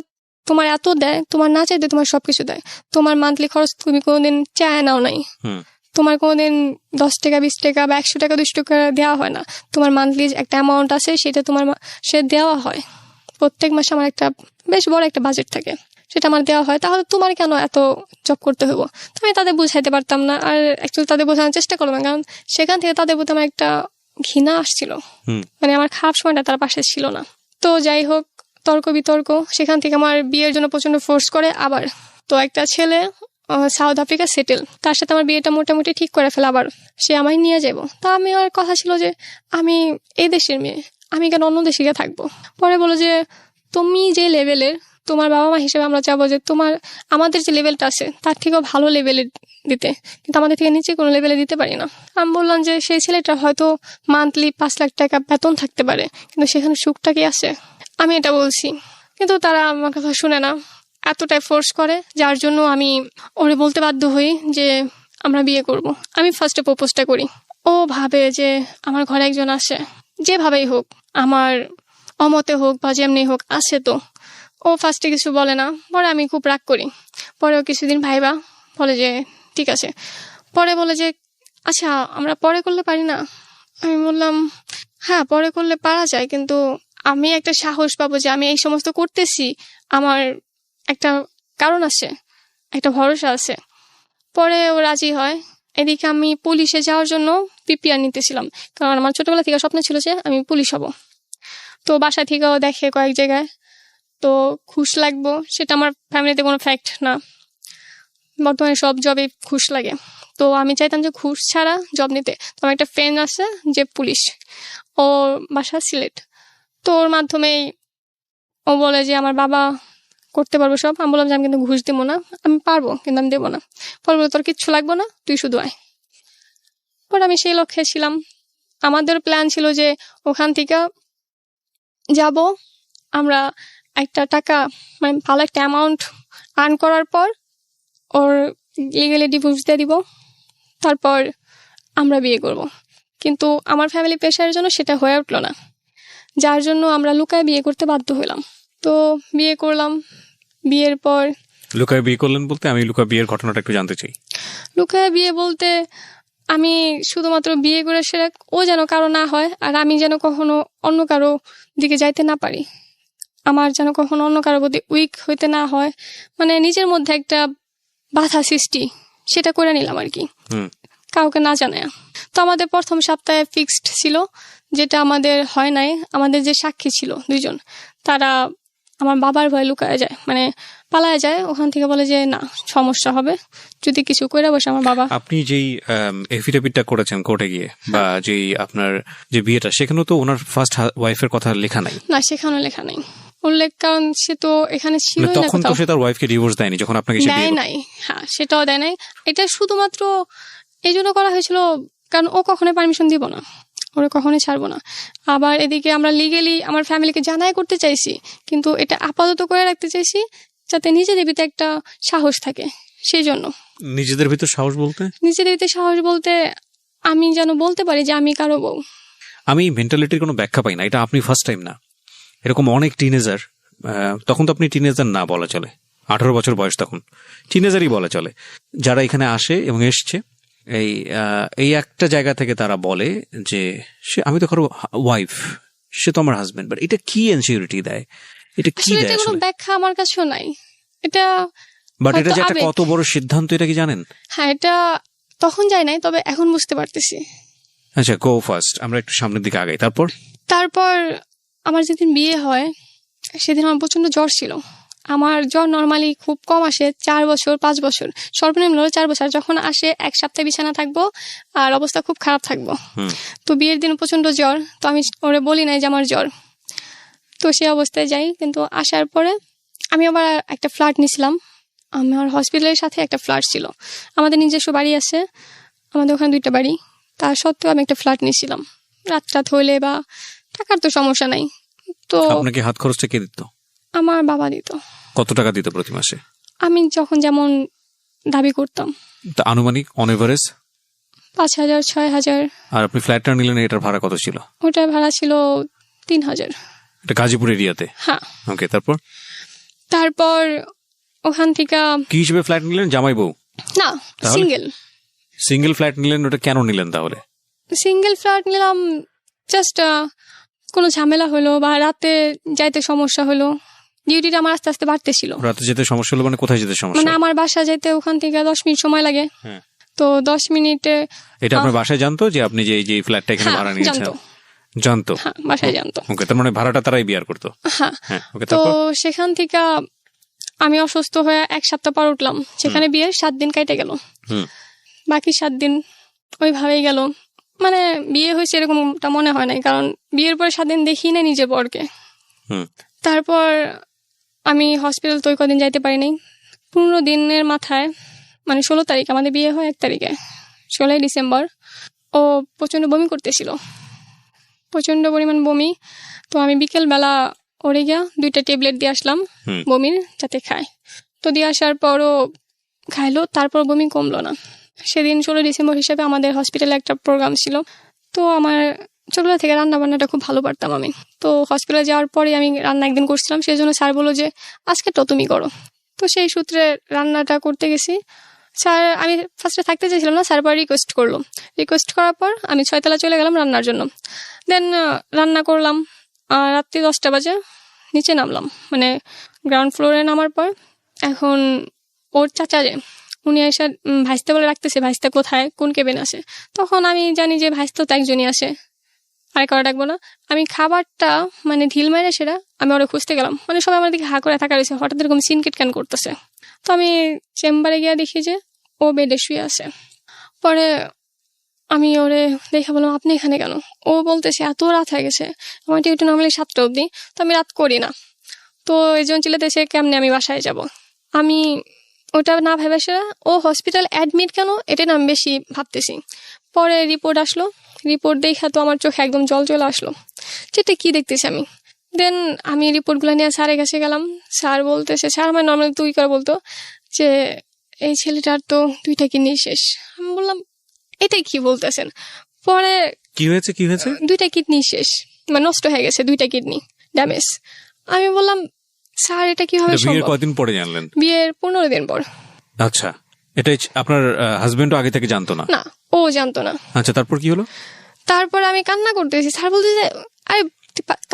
তোমার এত দেয়, তোমার না চাইতে তোমার সবকিছু দেয়, তোমার মান্থলি খরচ তুমি কোনোদিন চায় নাও নাই, তোমার কোনোদিন 10 টাকা 20 টাকা বা 100 টাকা 200 টাকা দেওয়া হয় না, তোমার মান্থলি একটা অ্যামাউন্ট আছে সেটা তোমার সে দেওয়া হয়। প্রত্যেক মাসে আমার একটা বেশ বড় একটা বাজেট থাকে, সেটা আমার দেওয়া হয়, তাহলে তোমার কেন এত জব করতে হবো? তো আমি তাদের বুঝাইতে পারতাম না, আর অ্যাকচুয়ালি তাদের বোঝানোর চেষ্টা করলাম, কারণ সেখান থেকে তাদের প্রতি আমার একটা ঘৃণা আসছিল, মানে আমার খারাপ সময়টা তার পাশে ছিল না। তো যাই হোক, তর্ক বিতর্ক, সেখান থেকে আমার বিয়ের জন্য প্রচন্ড ফোর্স করে। আবার তো একটা ছেলে সাউথ আফ্রিকা সেটেল, তার সাথে আমার বিয়েটা মোটামুটি ঠিক করে ফেলে, আবার সে আমায় নিয়ে যাবো। তা আমি আর কথা ছিল যে আমি এই দেশের মেয়ে, আমি কেন অন্য দেশে গিয়ে থাকবো। পরে বলো যে তুমি যে লেভেলের, তোমার বাবা মা হিসেবে আমরা চাবো যে তোমার আমাদের যে লেভেলটা আছে তার থেকেও ভালো লেভেলে দিতে, কিন্তু আমাদের থেকে নিচে কোনো লেভেলে দিতে পারি না। আমি বললাম যে সেই ছেলেটা হয়তো মান্থলি 5 লাখ টাকা বেতন থাকতে পারে, কিন্তু সেখানে সুখটা কি আছে? আমি এটা বলছি, কিন্তু তারা আমার কথা শুনে না, এতটাই ফোর্স করে, যার জন্য আমি ওরে বলতে বাধ্য হই যে আমরা বিয়ে করব। আমি ফার্স্টে প্রপোজটা করি, ও ভাবে যে আমার ঘরে একজন আসে, যেভাবেই হোক, আমার অমতে হোক বা যেমনি হোক আসে, তো ও ফার্স্টে কিছু বলে না। পরে আমি খুব রাগ করি, পরেও কিছুদিন ভাইবা বলে যে ঠিক আছে। পরে বলে যে আচ্ছা আমরা পরে করলে পারি না? আমি বললাম হ্যাঁ পরে করলে পারা যায়, কিন্তু আমি একটা সাহস পাবো যে আমি এই সমস্ত করতেছি, আমার একটা কারণ আছে, একটা ভরসা আছে। পরে ও রাজি হয়। এদিকে আমি পুলিশে যাওয়ার জন্য প্রিপেয়ার নিতেছিলাম, কারণ আমার ছোটবেলা থেকে স্বপ্ন ছিল যে আমি পুলিশ হব। তো বাসা থেকেও দেখে কয়েক জায়গায়, তো ঘুষ লাগবো, সেটা আমার ফ্যামিলিতে কোনো ফ্যাক্ট না, বর্তমানে সব জবে ঘুষ লাগে। তো আমি চাইতাম যে ঘুষ ছাড়া জব নিতে। তো আমার একটা ফ্রেন্ড আছে যে পুলিশ, ও বাসা সিলেট, তো ওর মাধ্যমেই ও বলে যে আমার বাবা করতে পারবো সব। আমি বললাম যে আমি কিন্তু ঘুষ দেবো না, আমি পারবো কিন্তু আমি দেবো না। পরে বলে তোর কিচ্ছু লাগবো না, তুই শুধু আয়। পরে আমি সেই লক্ষ্যে ছিলাম। আমাদের প্ল্যান ছিল যে ওখান থেকে যাব, আমরা একটা টাকা মানে ভালো একটা অ্যামাউন্ট আর্ন করার পর ওর লিগালি ডিভোর্স দিয়ে দিব, তারপর আমরা বিয়ে করব। কিন্তু আমার ফ্যামিলি প্রেশারের জন্য সেটা হয়ে উঠলো না, যার জন্য আমরা লুকায় বিয়ে করতে বাধ্য হলাম। তো বিয়ে করলাম। বিয়ের পর লুকায় বিয়ে করলেন বলতে আমি লুকায় বিয়ের ঘটনাটা একটু জানতে চাই। লুকায় বিয়ে বলতে আমি শুধুমাত্র বিয়ে করে সেটা ও যেন কারো না হয়, আর আমি যেন কখনো অন্য কারো দিকে যাইতে না পারি, আমার যেন কখনো অন্য কারো প্রতি উইক হইতে না হয়, মানে নিজের মধ্যে একটা বাধা সৃষ্টি সেটা করে নিলাম আর কি, কাউকে না জানায়। তো আমাদের প্রথম সপ্তাহে ফিক্সড ছিল, যেটা আমাদের হয় নাই। আমাদের যে সাক্ষী ছিল 2 জন, তারা আমার বাবার ভয় লুকায় যায়, মানে পালায় যায় ওখান থেকে, বলে যে না সমস্যা হবে যদি কিছু করে বসে আমার বাবা। আপনি যেই এফিডেভিটটা করেছেন কোর্টে গিয়ে বা যেই আপনার যে বিয়েটা, সেখানেও তো ওনার ফার্স্ট ওয়াইফের কথা লেখা নাই। না, সেখানেও লেখা নাই উল্লেখ, কারণ সে তো এখানে ছিল না। তখন তো সে তার ওয়াইফকে ডিভোর্স দেয়নি যখন আপনাকে সে দেয় নাই। হ্যাঁ, সেটাও দেয় নাই। এটা শুধুমাত্র এই জন্য করা হয়েছিল কারণ ও কখনোই পারমিশন দিব না, ওরা কখনোই ছাড়বো না। আবার এদিকে আমরা লিগেলি আমার ফ্যামিলিকে জানাই করতে চাইছি, কিন্তু এটা আপাতত করে রাখতে চাইছি যাতে নিজেদের ভিতরে একটা সাহস থাকে। সেই জন্য নিজেদের ভিতর সাহস বলতে আমি যেন বলতে পারি যে আমি কারো বউ। আমি মেন্টালিটির কোনো ব্যাখ্যা পাই না, এটা আপনি ফার্স্ট টাইম না, এরকম অনেক টিনেজার, তখন তো আপনি টিনেজার না বলা চলে, 18 বছর বয়স, তখন টিনেজারই বলা চলে, যারা এখানে আসে এবং এসছে এই একটা জায়গা থেকে তারা বলে যে সে আমি তো কারো ওয়াইফ, সে তো আমার হাজবেন্ড। বাট এটা কি এনসিউরিটি দেয়, এটা কি দেয় কোনো ব্যাখ্যা আমার কাছেও নাই এটা। বাট এটা যে একটা কত বড় সিদ্ধান্ত, এটা কি জানেন? হ্যাঁ, এটা তখন যায় নাই, তবে এখন বুঝতে পারতেছি। আচ্ছা, গো ফার্স্ট, আমরা একটু সামনের দিকে আগাই। তারপর আমার যেদিন বিয়ে হয় সেদিন আমার প্রচন্ড জ্বর ছিল। আমার জ্বর নর্মালি খুব কম আসে, 4 বছর 5 বছর, সর্বনিম্ন 4 বছর। যখন আসে 1 সপ্তাহ বিছানা থাকবো আর অবস্থা খুব খারাপ থাকবো। তো বিয়ের দিন প্রচন্ড জ্বর, তো আমি ওরে বলি নাই যে আমার জ্বর, তো সে অবস্থায় যাই। কিন্তু আসার পরে আমি আবার একটা ফ্ল্যাট নিয়েছিলাম, আমার হসপিটালের সাথে একটা ফ্ল্যাট ছিল। আমাদের নিজস্ব বাড়ি আছে, আমাদের ওখানে 2টা বাড়ি, তার সত্ত্বেও আমি একটা ফ্ল্যাট নিয়েছিলাম। রাত হইলে বা টাকার তো সমস্যা নাই। তো আপনাকে হাত খরচটা কে দিত? আমার বাবা দিত। কত টাকা দিত প্রতি মাসে? আমি যখন যেমন দাবি করতাম। তা আনুমানিক অন এভারেজ 5,000 6,000। আর আপনি ফ্ল্যাটটা নিলেন, এটার ভাড়া কত ছিল? ওটার ভাড়া ছিল 3,000। এটা গাজীপুর এরিয়াতে? হ্যাঁ। ওকে, তারপর ওখান থেকে কি হিসেবে ফ্ল্যাট নিলেন? জামাই বউ? না, সিঙ্গেল ফ্ল্যাট নিলেন। ওটা কেন নিলেন তাহলে? সিঙ্গেল ফ্ল্যাট নিলাম জাস্ট কোনো ঝামেলা হলো বা রাতে যাইতে সমস্যা হলো, ডিউটিটা আমার আস্তে আস্তে বাড়তেছিল। রাতে যেতে সমস্যা হলো মানে কোথায় যেতে সমস্যা? মানে আমার বাসা যেতে ওখান থেকে 10 মিনিট সময় লাগে। তো 10 মিনিটে এটা আপনার বাসায় জানতো যে আপনি যে ফ্ল্যাটটা এখানে ভাড়া নিয়েছেন? জানতো? বাসায় জানতো। ওকে, তার মানে ভাড়াটা তারাই বিয়ার করতো? হ্যাঁ। তো সেখান থেকে আমি অসুস্থ হয়ে 1 সপ্তাহ পর উঠলাম, সেখানে বিয়ের 7 দিন কেটে গেল। বাকি 7 দিন ওইভাবেই গেল, মানে বিয়ে হয়েছে এরকমটা মনে হয় নাই, কারণ বিয়ের পরে 7 দিন দেখি না নিজের বরকে। তারপর আমি হসপিটাল তো ওই কদিন যাইতে পারি নাই। 15 দিনের মাথায়, মানে 16 তারিখ আমাদের বিয়ে হয়, 1 তারিখে 16 ডিসেম্বর ও প্রচন্ড বমি করতেছিল, প্রচন্ড পরিমাণ বমি। তো আমি বিকেলবেলা ওরে গিয়া 2টা ট্যাবলেট দিয়ে আসলাম বমির, যাতে খায়। তো দিয়ে আসার পরও খাইলো, তারপর বমি কমলো না। সেদিন 16 ডিসেম্বর হিসেবে আমাদের হসপিটালে একটা প্রোগ্রাম ছিল। তো আমার ছোটবেলা থেকে রান্না বান্নাটা খুব ভালো পারতাম আমি। তো হসপিটালে যাওয়ার পরে আমি রান্না একদিন করছিলাম, সেই জন্য স্যার বললো যে আজকে তো তুমি করো। তো সেই সূত্রে রান্নাটা করতে গেছি। স্যার, আমি ফার্স্টে থাকতে চাইছিলাম না, স্যার পর রিকোয়েস্ট করলো। রিকোয়েস্ট করার পর আমি 6 তলা চলে গেলাম রান্নার জন্য। দেন রান্না করলাম, রাত্রি 10টা বাজে নিচে নামলাম, মানে গ্রাউন্ড ফ্লোরে নামার পর এখন ওর চাচা যে উনি এসে ভাইস্তা বলে রাখতেছে, ভাইস্তা কোথায়, কোন কেবিন আসে। তখন আমি জানি যে ভাইস্তা তো একজনই আসে, আর কারো ডাকবো না। আমি খাবারটা মানে ঢিল মেরে সেটা আমি ওরা খুঁজতে গেলাম, মানে সবাই আমার দিকে হা করে থাকা রয়েছে, হঠাৎ এরকম সিনকেট ক্যান করতেছে। তো আমি চেম্বারে গিয়ে দেখি যে ও বেডে শুয়ে আছে। পরে আমি ওরে দেখে বললাম, আপনি এখানে কেন? ও বলতেছে এত রাত হয়ে গেছে, আমার ডিউটি নর্মালি 7টা অবধি, তো আমি রাত করি না। তো এই জন্য চিল্লাতেছে কেমনে আমি বাসায় যাব। আমি ওটা না ভেবে সেরা ও হসপিটাল অ্যাডমিট কেন, এটা না আমি বেশি ভাবতেছি। পরে রিপোর্ট আসলো, রিপোর্ট দেখা তো আমার চোখে একদম জল চলে আসলো, যেটা কি দেখতেছি আমি। দেন আমি রিপোর্টগুলো নিয়ে স্যারের কাছে গেলাম। স্যার বলতেছে, স্যার আমার নর্মালি তুই করে বলতো যে এই ছেলেটার তো 2টা কিডনি শেষ। আমি বললাম এটাই কি বলতেছেন? পরে কি হয়েছে 2টা কিডনি শেষ, মানে নষ্ট হয়ে গেছে, 2টা কিডনি ড্যামেজ। আমি বললাম স্যার এটা কিভাবে বিয়ের সম্ভব? কতদিন পরে জানলেন? বিয়ের 15 দিন পর। আচ্ছা, এটা আপনার হাজবেন্ডও আগে থেকে জানতো না? না, ও জানতো না। আচ্ছা, তারপর কি হলো? তারপর আমি কান্না করতেছি, স্যার বলতে যে আরে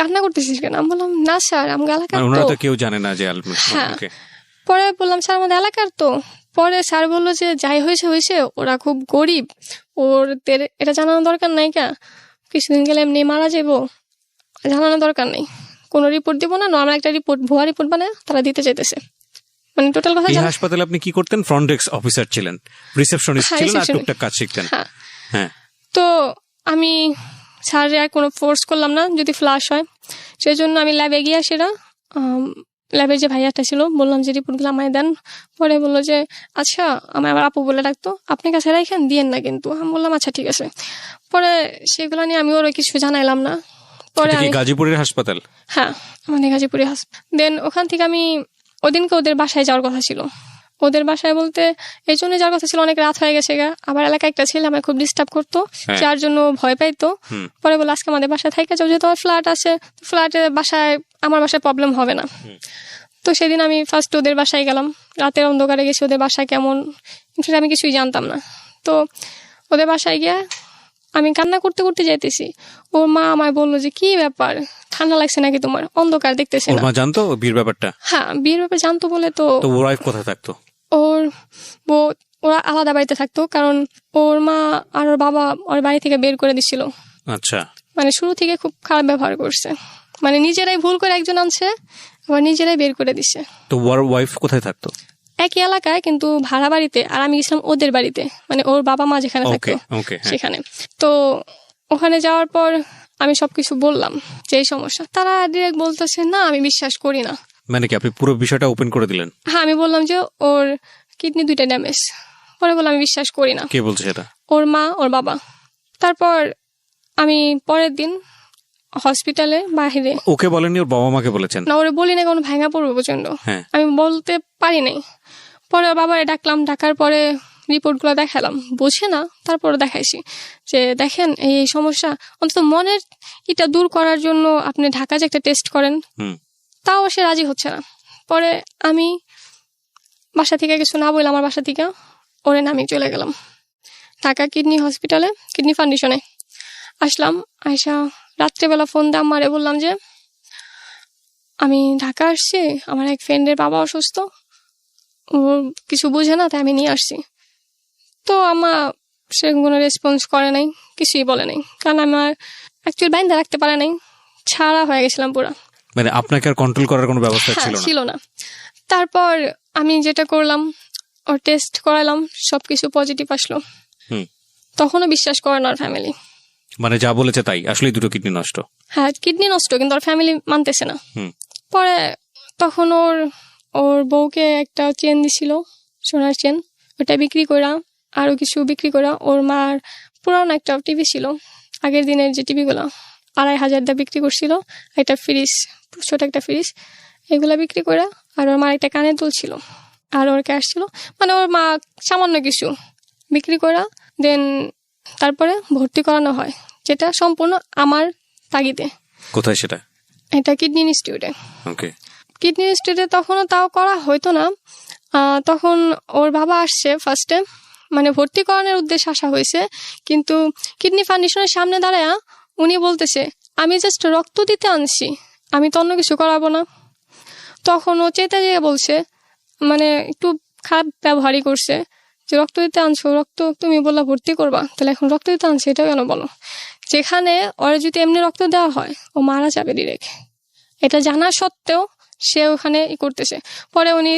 কান্না করতেছিস কেন? আমি বললাম না স্যার আমাকে এলাকার ওনারা তো। তো কেউ জানে না যে হ্যাঁ। পরে বললাম স্যার আমাদের এলাকার তো। পরে স্যার বললো যে যাই হয়েছে, ওরা খুব গরিব, ওদের এটা জানানো দরকার নাই, কা কিছুদিন গেলে এমনি মারা যাবো, জানানো দরকার নেই, কোনো রিপোর্ট দিব না, নর্মাল একটা রিপোর্ট, ভুয়া রিপোর্ট বানায় তারা দিতে চাইতেছে। মানে টোটাল কথা এই হাসপাতালে আপনি কি করতেন? ফ্রন্ট ডেস্ক অফিসার ছিলেন, রিসেপশনিস্ট ছিলেন, আর টুকটাক কাজ শিখতেন। হ্যাঁ। তো আমি স্যারে আর কোনো ফোর্স করলাম না যদি ফ্লাশ হয়, সেই জন্য আমি ল্যাবে গিয়ে সেটা ল্যাবের যে ভাইয়াটা ছিল বললাম যে রিপোর্টগুলো আমায় দেন। পরে বললো যে আচ্ছা, আমার আবার আপু বলে ডাকতো, আপনি কাছে রাখেন, দিয়েন না কিন্তু। আমি বললাম আচ্ছা ঠিক আছে। পরে সেগুলো নিয়ে আমি ওরা কিছু জানাইলাম না। পরে গাজীপুরের হাসপাতাল? হ্যাঁ, মানে গাজীপুরে হাসপাতাল। দেন ওখান থেকে আমি ওদিনকে ওদের বাসায় যাওয়ার কথা ছিল। ওদের বাসায় বলতে এই জন্য যাওয়ার কথা ছিল, অনেক রাত হয়ে গেছে গা, আবার এলাকায় একটা ছেলে আমায় খুব ডিস্টার্ব করতো, যার জন্য ভয় পাইতো। পরে বলে আজকে আমাদের বাসায় থাইকা যাও, যেহেতু আমার ফ্ল্যাট আছে, ফ্ল্যাটে বাসায় আমার বাসায় প্রবলেম হবে না। তো সেদিন আমি ফার্স্ট ওদের বাসায় গেলাম, রাতের অন্ধকারে গেছি ওদের বাসায় কেমন, আমি কিছুই জানতাম না। তো ওদের বাসায় গিয়ে আমি কান্না করতে করতে যাইতেছি, ওর মা আমায় বললো যে কি ব্যাপার, ঠান্ডা লাগছে নাকি তোমার, অন্ধকার দেখতেছে না। ওর মা জানতো বিয়ের ব্যাপারটা? হ্যাঁ, বিয়ের ব্যাপারে জানতো বলে তো। ওর ওয়াইফ কোথায় থাকতো? ওর বউ, ওরা আলাদা বাড়িতে থাকতো, কারণ ওর মা আর ওর বাবা ওর বাড়ি থেকে বের করে দিছিল। আচ্ছা, মানে শুরু থেকে খুব খারাপ ব্যবহার করছে, মানে নিজেরাই ভুল করে একজন আনছে, আবার নিজেরাই বের করে দিছে। তো ওর ওয়াইফ কোথায় থাকতো? একই এলাকায়, কিন্তু ভাড়া বাড়িতে, আর আমি গেছিলাম ওদের বাড়িতে, মানে ওর বাবা মা যেখানে থাকতো সেখানে। তো ওখানে যাওয়ার পর আমি সবকিছু বললাম যে এই সমস্যা, তারা ডিরেক্ট বলতেছে না আমি বিশ্বাস করি না। মানে কি আপনি পুরো বিষয়টা ওপেন করে দিলেন? হ্যাঁ, আমি বললাম যে ওর কিডনি 2টা ড্যামেজ। পরে বললাম আমি বিশ্বাস করি না। কে বলছে সেটা? ওর মা, ওর বাবা। তারপর আমি পরের দিন হসপিটালে বাহিরে। ওকে বলেননি, ওর বাবা মাকে বলেছেন? না, ওরে বলি না, কোনো ভাঙা পড়বে প্রচন্ড, আমি বলতে পারি নাই। পরে ওর বাবারে ডাকলাম, ডাকার পরে রিপোর্টগুলো দেখালাম, বোঝে না, তারপরে দেখাইছি যে দেখেন এই সমস্যা, অন্তত মনের এটা দূর করার জন্য আপনি ঢাকা যে একটা টেস্ট করেন, তাও সে রাজি হচ্ছে না। পরে আমি বাসা থেকে কিছু না বললাম, আমার বাসা থেকে ওরে নামিয়ে চলে গেলাম ঢাকা কিডনি হসপিটালে, কিডনি ফাউন্ডেশনে আসলাম। আয়সা রাত্রেবেলা ফোন দিয়ে আমারে বললাম যে আমি ঢাকা আসছি, আমার এক ফ্রেন্ডের বাবা অসুস্থ, ও কিছু বুঝে না, তাই আমি নিয়ে আসছি। তো আমার সেরকম কোনো রেসপন্স করে নাই, কিছুই বলে নাই, কারণ আমার অ্যাকচুয়ালি বাইন্দা রাখতে পারে নাই, ছাড়া হয়ে গেছিলাম পুরা। মানে আপনাকে আর কন্ট্রোল করার কোনো ব্যবস্থা ছিল না। তারপর আমি যেটা করলাম, ওর টেস্ট করালাম, সবকিছু পজিটিভ আসলো। তখনও বিশ্বাস করে না ওর ফ্যামিলি, মানে যা বলেছে তাই, আসলে 2টো কিডনি নষ্ট। হ্যাঁ, কিডনি নষ্ট, কিন্তু ওর ফ্যামিলি মানতেছে না। পরে তখন ওর বউকে একটা চেন দিছিল, সোনার চেন, ওটা বিক্রি করা, আরো কিছু বিক্রি করা, ওর মার পুরানো একটা টিভি ছিল, আগের দিনের যে টিভিগুলো, 2500 দিয়ে বিক্রি করছিল, একটা ফ্রিজ, ছোট একটা ফ্রিজ, এগুলা বিক্রি করা, আর ওর মার একটা কানের দুল ছিল, আর ওর ক্যাশ ছিল, মানে ওর মা সামান্য কিছু বিক্রি করা। দেন তারপরে ভর্তি করানো হয়, যেটা সম্পূর্ণ আমার তাগিদে। কোথায় সেটা? এটা কিডনি ইনস্টিটিউটে। ওকে। কিডনি ইনস্টিটিউটে তখনও তাও করা হয়তো না, তখন ওর বাবা আসছে ফার্স্টে, মানে ভর্তি করানোর উদ্দেশ্যে আসা হয়েছে, কিন্তু কিডনি ফাউন্ডেশনের সামনে দাঁড়ায় উনি বলতেছে আমি জাস্ট রক্ত দিতে আনছি, আমি তো অন্য কিছু করাবো না। তখন ও চেতে যেয়ে বলছে, মানে একটু খারাপ ব্যবহারই করছে, যে রক্ত দিতে আনছো, রক্ত তুমি বললা ভর্তি করবা, তাহলে এখন রক্ত দিতে আনছি এটা কেন বলো? যেখানে ওরা যদি এমনি রক্ত দেওয়া হয় ও মারা যাবে ডিরেক্ট, এটা জানা সত্ত্বেও সে ওখানে করতেছে। পরে উনি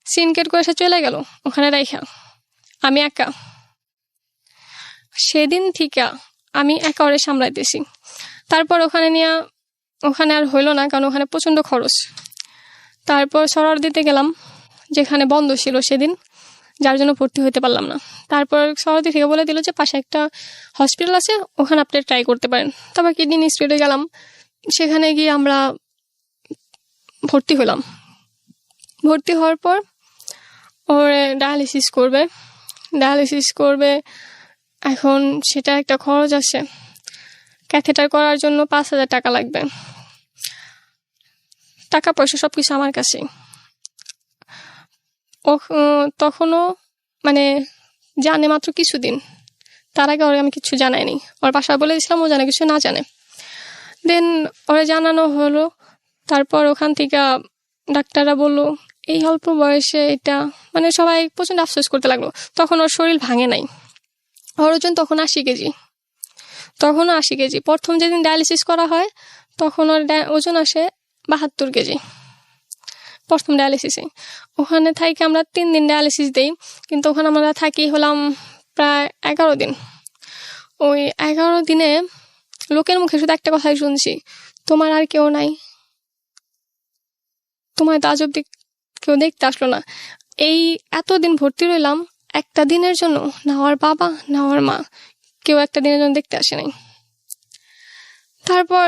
সিনকেট করে সে চলে গেল ওখানে রাইখা, আমি একা। সেদিন থেকে আমি একা ওরে সামলাইতেছি। তারপর ওখানে আর হইলো না, কারণ ওখানে প্রচন্ড খরচ। তারপর সরার দিতে গেলাম, যেখানে বন্ধ ছিল সেদিন, যার জন্য ভর্তি হতে পারলাম না। তারপর সরাদি থেকে বলে দিল যে পাশে একটা হসপিটাল আছে, ওখানে আপনি ট্রাই করতে পারেন। তারপর কিডনি ইনস্টিটিউটে গেলাম, সেখানে গিয়ে আমরা ভর্তি হলাম। ভর্তি হওয়ার পর ওর ডায়ালিসিস করবে। এখন সেটা একটা খরচ আছে, ক্যাথেটার করার জন্য 5,000 টাকা লাগবে। টাকা পয়সা সবকিছু আমার কাছে। তখনও মানে জানে মাত্র কিছুদিন, তার আগে ওরে আমি কিছু জানাইনি। ওর বাসায় বলে দিয়েছিলাম ও জানে কিছু না জানে। দেন ওরে জানানো হলো। তারপর ওখান থেকে ডাক্তাররা বললো এই অল্প বয়সে এটা, মানে সবাই প্রচন্ড আফসোস করতে লাগলো। তখন ওর শরীর ভাঙে নাই, ওর ওজন তখন 80 কেজি। তখনও 80 কেজি। প্রথম যেদিন ডায়ালিসিস করা হয় তখন ওর ওজন আসে 72 কেজি প্রথম ডায়ালিসিসে। ওখানে থাকি আমরা 3 দিন ডায়ালিসিস দেই, কিন্তু ওখানে আমরা থাকি হলাম প্রায় 11 দিন। ওই 11 দিনে লোকের মুখে শুধু একটা কথাই শুনছি, তোমার আর কেউ নাই, তোমার তো আজ অব্দি কেউ দেখতে আসলো না। এই এতদিন ভর্তি রইলাম, একটা দিনের জন্য না ওর বাবা না ওর মা কেউ একটা দিনের জন্য দেখতে আসে নাই। তারপর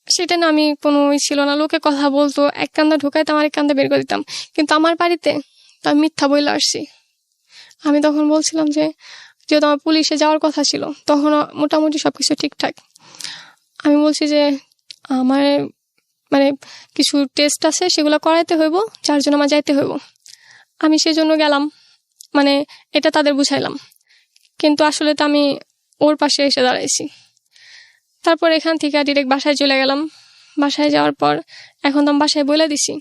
সেটা না আমি কোনো ছিল না, লোকে কথা বলতো, এক কান্দা ঢুকাইতাম আর এক কান্দা বের করে দিতাম। কিন্তু আমার বাড়িতে আমি মিথ্যা বইলে আসছি। আমি তখন বলছিলাম যে যেহেতু আমার পুলিশে যাওয়ার কথা ছিল, তখন মোটামুটি সবকিছু ঠিকঠাক। আমি বলছি যে আমার মানে কিছু টেস্ট আছে সেগুলো করাইতে হইব, যার জন্য আমার যাইতে হইব। আমি সেজন্য গেলাম, মানে এটা তাদের বুঝাইলাম, কিন্তু আসলে তো আমি ওর পাশে এসে দাঁড়াইছি। তারপর এখান থেকে ডিরেক্ট বাসায় চলে গেলাম। বাসায় যাওয়ার পর এখন তো আমি বাসায় বলে দিছি,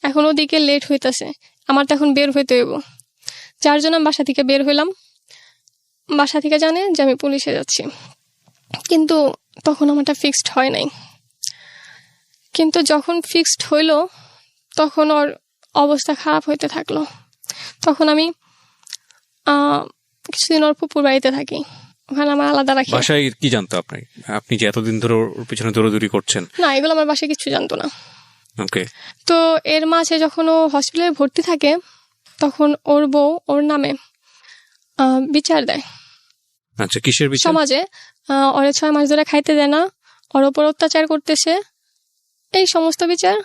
এখন ওদিকে লেট হইতেছে, আমার তো এখন বের হইতে হইব, যার জন্য আমি বাসা থেকে বের হইলাম। বাসা থেকে জানে যে আমি পুলিশে যাচ্ছি, কিন্তু তখন আমারটা ফিক্সড হয় নাই। কিন্তু যখন ফিক্সড হইল তখন ওর অবস্থা খারাপ হইতে থাকলো। তখন আমি কিছুদিন ওর ফুপুর বাড়িতে থাকি, ওখানে আমার আলাদা রাখি। বাসায় কি জানতো আপনি যে এতদিন ধরে ওর পিছনে দৌড়াদৌড়ি করছেন? না, এগুলো আমার বাসায় কিছু জানতো না। ওকে। তো এর মাঝে যখন ও হসপিটালে ভর্তি থাকে তখন ওর বউ ওর নামে বিচার দেয়। আচ্ছা, কিসের বিচার? সমাজে ওরে 6 মাস ধরে খাইতে দেয় না, ওর উপর অত্যাচার করতেছে, এই সমস্ত বিচার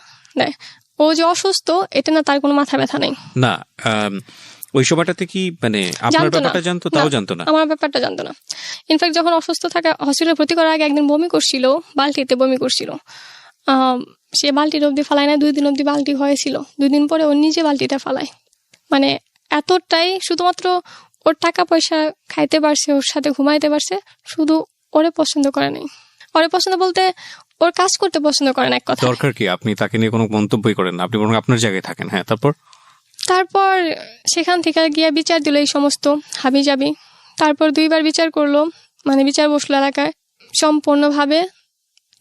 দেয়। ও যে অসুস্থ এটা না তার কোনো মাথা ব্যথা নেই। না, ওই সময়টাতে কি মানে আপনার ব্যাপারটা জানতো? তাও জানতো না? আমার ব্যাপারটা জানতো না। ইনফ্যাক্ট যখন অসুস্থ থাকা হসপিটালে ভর্তি করার আগে একদিন বমি করছিল, বালতিতে বমি করছিল। সে বালতির অব্দি ফালায় না, 2 দিন অব্দি বালতি হয়েছিল। 2 দিন পরে ও নিজে বালতিটা ফালায়। মানে এতটাই শুধুমাত্র ওর টাকা পয়সা খাইতে পারছে, ওর সাথে ঘুমাইতে পারছে, শুধু ওরে পছন্দ করে নাই। ওরে পছন্দ বলতে ওর কাজ করতে পছন্দ করে না, এক কথা। দরকার কি আপনি তাকে নিয়ে কোনো মন্তব্যই করেন না, আপনি বরং আপনার জায়গায় থাকেন। হ্যাঁ, তারপর সেখান থেকে গিয়ে বিচার দিল এই সমস্ত হাবি যাবি। তারপর 2 বার বিচার করলো, মানে বিচার বসলো এলাকায়। সম্পূর্ণভাবে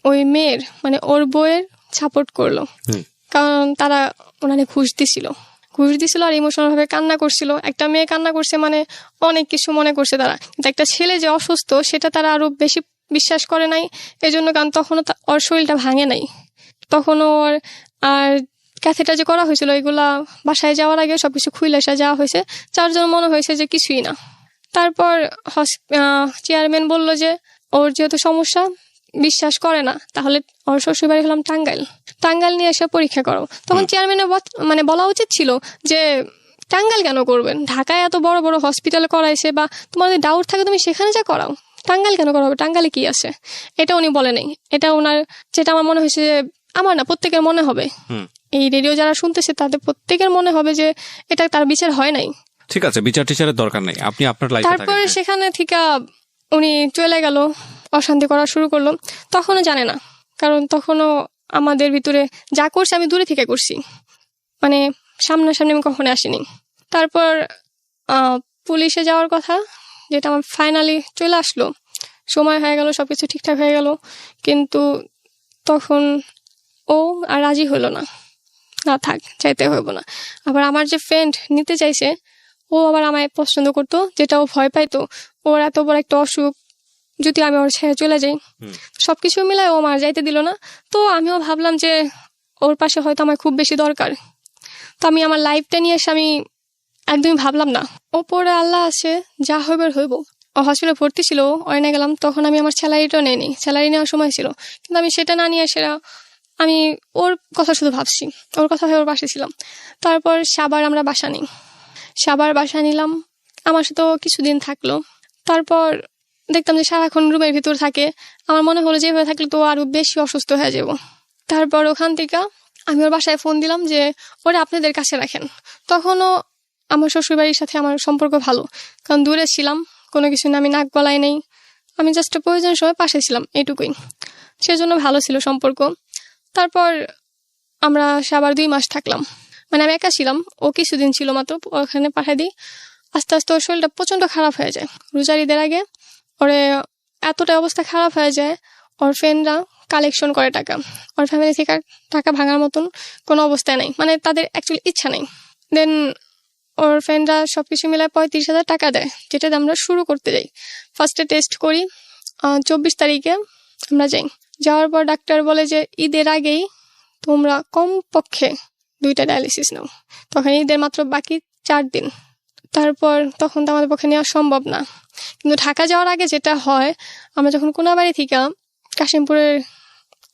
ওই মেয়ের মানে ওর বউয়ের সাপোর্ট করলো, কারণ তারা ওনারে ঘুষ দিছিল আর ইমোশনাল ভাবে কান্না করছিল। একটা মেয়ে কান্না করছে মানে অনেক কিছু মনে করছে তারা, কিন্তু একটা ছেলে যে অসুস্থ সেটা তারা আরো বেশি বিশ্বাস করে নাই। এই জন্য কারণ তখনও ওর শরীরটা ভাঙে নাই, তখনও ওর আর ক্যাথেটা যে করা হয়েছিল এগুলা বাসায় যাওয়ার আগে সবকিছু খুলে আসা যাওয়া হয়েছে, যার জন্য মনে হয়েছে যে কিছুই না। তারপর চেয়ারম্যান বলল যে ওর যেহেতু সমস্যা বিশ্বাস করে না, তাহলে ওর শ্বশুর বাড়ি হলাম টাঙ্গাইল নিয়ে এসে পরীক্ষা করো। তখন চেয়ারম্যানের মানে বলা উচিত ছিল যে টাঙ্গাইল কেন করবেন, ঢাকায় এত বড় বড় হসপিটালে করাইছে, বা তোমার যদি ডাউট থাকে তুমি সেখানে যা করাও, টাঙ্গাইল কেন করা হবে, টাঙ্গাইলে কি আছে। এটা উনি বলে নাই। এটা ওনার, যেটা আমার মনে হয়েছে, আমার না প্রত্যেকের মনে হবে, এই রেডিও যারা শুনতেছে তাদের প্রত্যেকের মনে হবে যে এটা তার বিচার হয় নাই। ঠিক আছে, বিচার টিচারের দরকার নেই, আপনি আপনার লাইফে থাকেন। তারপরে সেখানে থেকে উনি চলে গেল, অশান্তি করা শুরু করলো। তখনও জানে না, কারণ তখনও আমাদের ভিতরে যা করছে আমি দূরে থেকে করছি, মানে সামনাসামনি আমি কখনো আসিনি। তারপর পুলিশে যাওয়ার কথা, যেটা আমার ফাইনালি চলে আসলো, সময় হয়ে গেল, সবকিছু ঠিকঠাক হয়ে গেল, কিন্তু তখন ও আর রাজি হলো না, থাক চাইতে হইব না। আবার আমার যে ফ্রেন্ড নিতে চাইছে ও আবার আমায় পছন্দ করতো, যেটা ও ভয় পাইতো, ওর এত বড় একটা অসুখ, যদি আমি ওর ছেড়ে চলে যাই, সবকিছু মিলায় ও আমার যাইতে দিল না। তো আমিও ভাবলাম যে ওর পাশে হয়তো আমার খুব বেশি দরকার, তো আমি আমার লাইফটা নিয়ে এসে আমি একদমই ভাবলাম না। ওপরে আল্লাহ আছে, যা হইবার হইব। ও হসপিটালে ভর্তি ছিল, অয়নে গেলাম, তখন আমি আমার স্যালারিটাও নেইনি, স্যালারি নেওয়ার সময় ছিল, কিন্তু আমি সেটা না নিয়ে সেটা আমি ওর কথা শুধু ভাবছি, ওর কথা হয়ে ওর পাশে ছিলাম। তারপর সাবার আমরা বাসা নিই, সাবার বাসা নিলাম, আমার সাথেও কিছুদিন থাকলো। তারপর দেখতাম যে সারাক্ষণ রুমের ভিতর থাকে। আমার মনে হলো যে এভাবে থাকলে তো আরো বেশি অসুস্থ হয়ে যাব। তারপর ওখান থেকে আমি ওর বাসায় ফোন দিলাম যে ওরা আপনাদের কাছে রাখেন। তখনও আমার শ্বশুরবাড়ির সাথে আমার সম্পর্ক ভালো, কারণ দূরে ছিলাম, কোনো কিছু না, আমি নাক গলায় নেই, আমি জাস্ট প্রয়োজনের সময় পাশে ছিলাম, এইটুকুই। সেজন্য ভালো ছিল সম্পর্ক। তারপর আমরা আবার 2 মাস থাকলাম, মানে আমি একা ছিলাম, ও কিছুদিন ছিল মাত্র, ওখানে পাঠিয়ে দিই। আস্তে আস্তে ওর শরীরটা প্রচন্ড খারাপ হয়ে যায়। রোজার ঈদের আগে ওরে এতটা অবস্থা খারাপ হয়ে যায়, ওর ফ্রেন্ডরা কালেকশন করে টাকা, ওর ফ্যামিলি থেকে টাকা ভাঙার মতন কোনো অবস্থায় নেই, মানে তাদের অ্যাকচুয়ালি ইচ্ছা নেই। দেন ওর ফ্রেন্ডরা সবকিছু মিলে 35,000 টাকা দেয়, যেটাতে আমরা শুরু করতে যাই। ফার্স্টে টেস্ট করি, 24 তারিখে আমরা যাই। যাওয়ার পর ডাক্তার বলে যে ঈদের আগেই তোমরা কমপক্ষে 2টা ডায়ালিসিস নাও। তখন ঈদের মাত্র বাকি 4 দিন। তারপর তখন তো আমাদের পক্ষে নেওয়া সম্ভব না। কিন্তু ঢাকা যাওয়ার আগে যেটা হয়, আমরা যখন কোনাবাড়ি থেকে কাশিমপুরে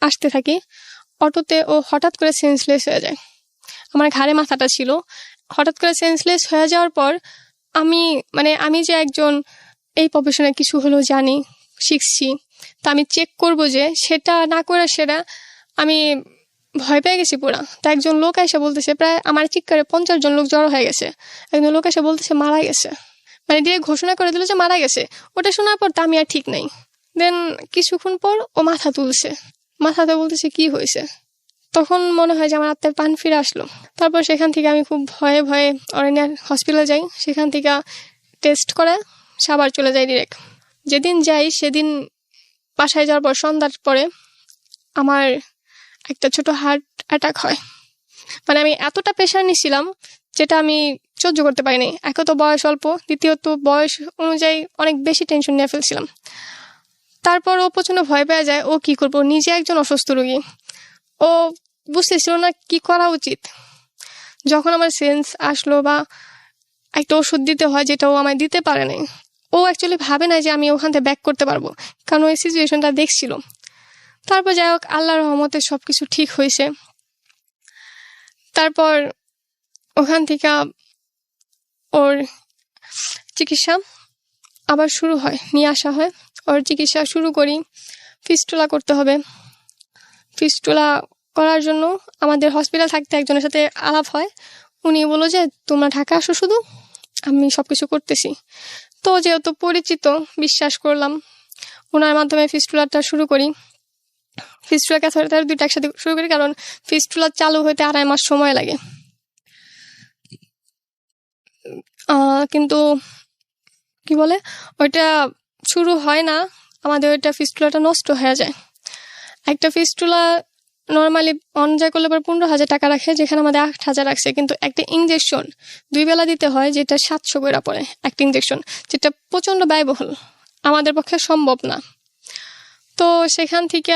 আসতে থাকি, অটোতে ও হঠাৎ করে সেন্সলেস হয়ে যায়। আমার ঘাড়ে মাথাটা ছিল, হঠাৎ করে সেন্সলেস হয়ে যাওয়ার পর আমি যে একজন এই প্রফেশনে কিছু হলেও জানি, শিখছি, তা আমি চেক করব যে সেটা না করে সেটা আমি ভয় পেয়ে গেছি পুরা। তা একজন লোক এসে বলতেছে, প্রায় আমার চিৎকারে 50 জন লোক জড়ো হয়ে গেছে, একজন লোক এসে বলতেছে মারা গেছে, মানে দিয়ে ঘোষণা করে দিল যে মারা গেছে। ওটা শোনার পর তা আমি আর ঠিক নাই। দেন কিছুক্ষণ পর ও মাথা তুলছে, মাথাতে বলতেছে কি হয়েছে। তখন মনে হয় যে আমার আত্মার প্রাণ ফিরে আসলো। তারপর সেখান থেকে আমি খুব ভয়ে ভয়ে অরণ্যার হসপিটালে যাই, সেখান থেকে টেস্ট করে সাবার চলে যাই ডিরেক্ট। যেদিন যাই সেদিন বাসায় যাওয়ার পর সন্ধ্যার পরে আমার একটা ছোট হার্ট অ্যাটাক হয়। মানে আমি এতটা প্রেশার নিছিলাম যেটা আমি সহ্য করতে পারিনি। এক তো বয়স অল্প, দ্বিতীয়ত বয়স অনুযায়ী অনেক বেশি টেনশন নিয়ে ফেলছিলাম। তারপর ও প্রচন্ড ভয় পেয়ে যায়, ও কি করবো, নিজে একজন অসুস্থ রোগী, ও বুঝতেছিল না কি করা উচিত। যখন আমার সেন্স আসলো বা একটা ওষুধ দিতে হয় যেটা ও আমায় দিতে পারে নাই, ও অ্যাকচুয়ালি ভাবে না যে আমি ওখান থেকে ব্যাক করতে পারবো, কারণ ওই সিচুয়েশনটা দেখছিল। তারপর যাই হোক, আল্লাহর রহমতে সবকিছু ঠিক হয়েছে। তারপর ওখান থেকে ওর চিকিৎসা আবার শুরু হয়, নিয়ে আসা হয়, ওর চিকিৎসা শুরু করি। ফিস্টুলা করতে হবে। ফিস্টুলা করার জন্য আমাদের হসপিটাল থাকতে একজনের সাথে আলাপ হয়। উনি বলল যে তোমরা ঢাকা আসো, শুধু আমি সবকিছু করতেছি। তো যেহেতু পরিচিত, বিশ্বাস করলাম, ওনার মাধ্যমে ফিস্টুলাটা শুরু করি। ফিস্টুলা ক্যাথেটার 2টা একসাথে শুরু করি, কারণ ফিস্টুলা চালু হইতে 2.5 মাস সময় লাগে। কিন্তু কি বলে, ওইটা শুরু হয় না, আমাদের ওইটা ফিস্টুলাটা নষ্ট হয়ে যায়। একটা ফিস্টুলা নর্মালি অনজয় করলে পরে 15,000 টাকা রাখে, যেখানে আমাদের 8,000 রাখছে। কিন্তু একটা ইঞ্জেকশন 2 বেলা দিতে হয়, যেটা 700 করে পড়ে একটা ইঞ্জেকশন, যেটা প্রচন্ড ব্যয়বহুল, আমাদের পক্ষে সম্ভব না। তো সেখান থেকে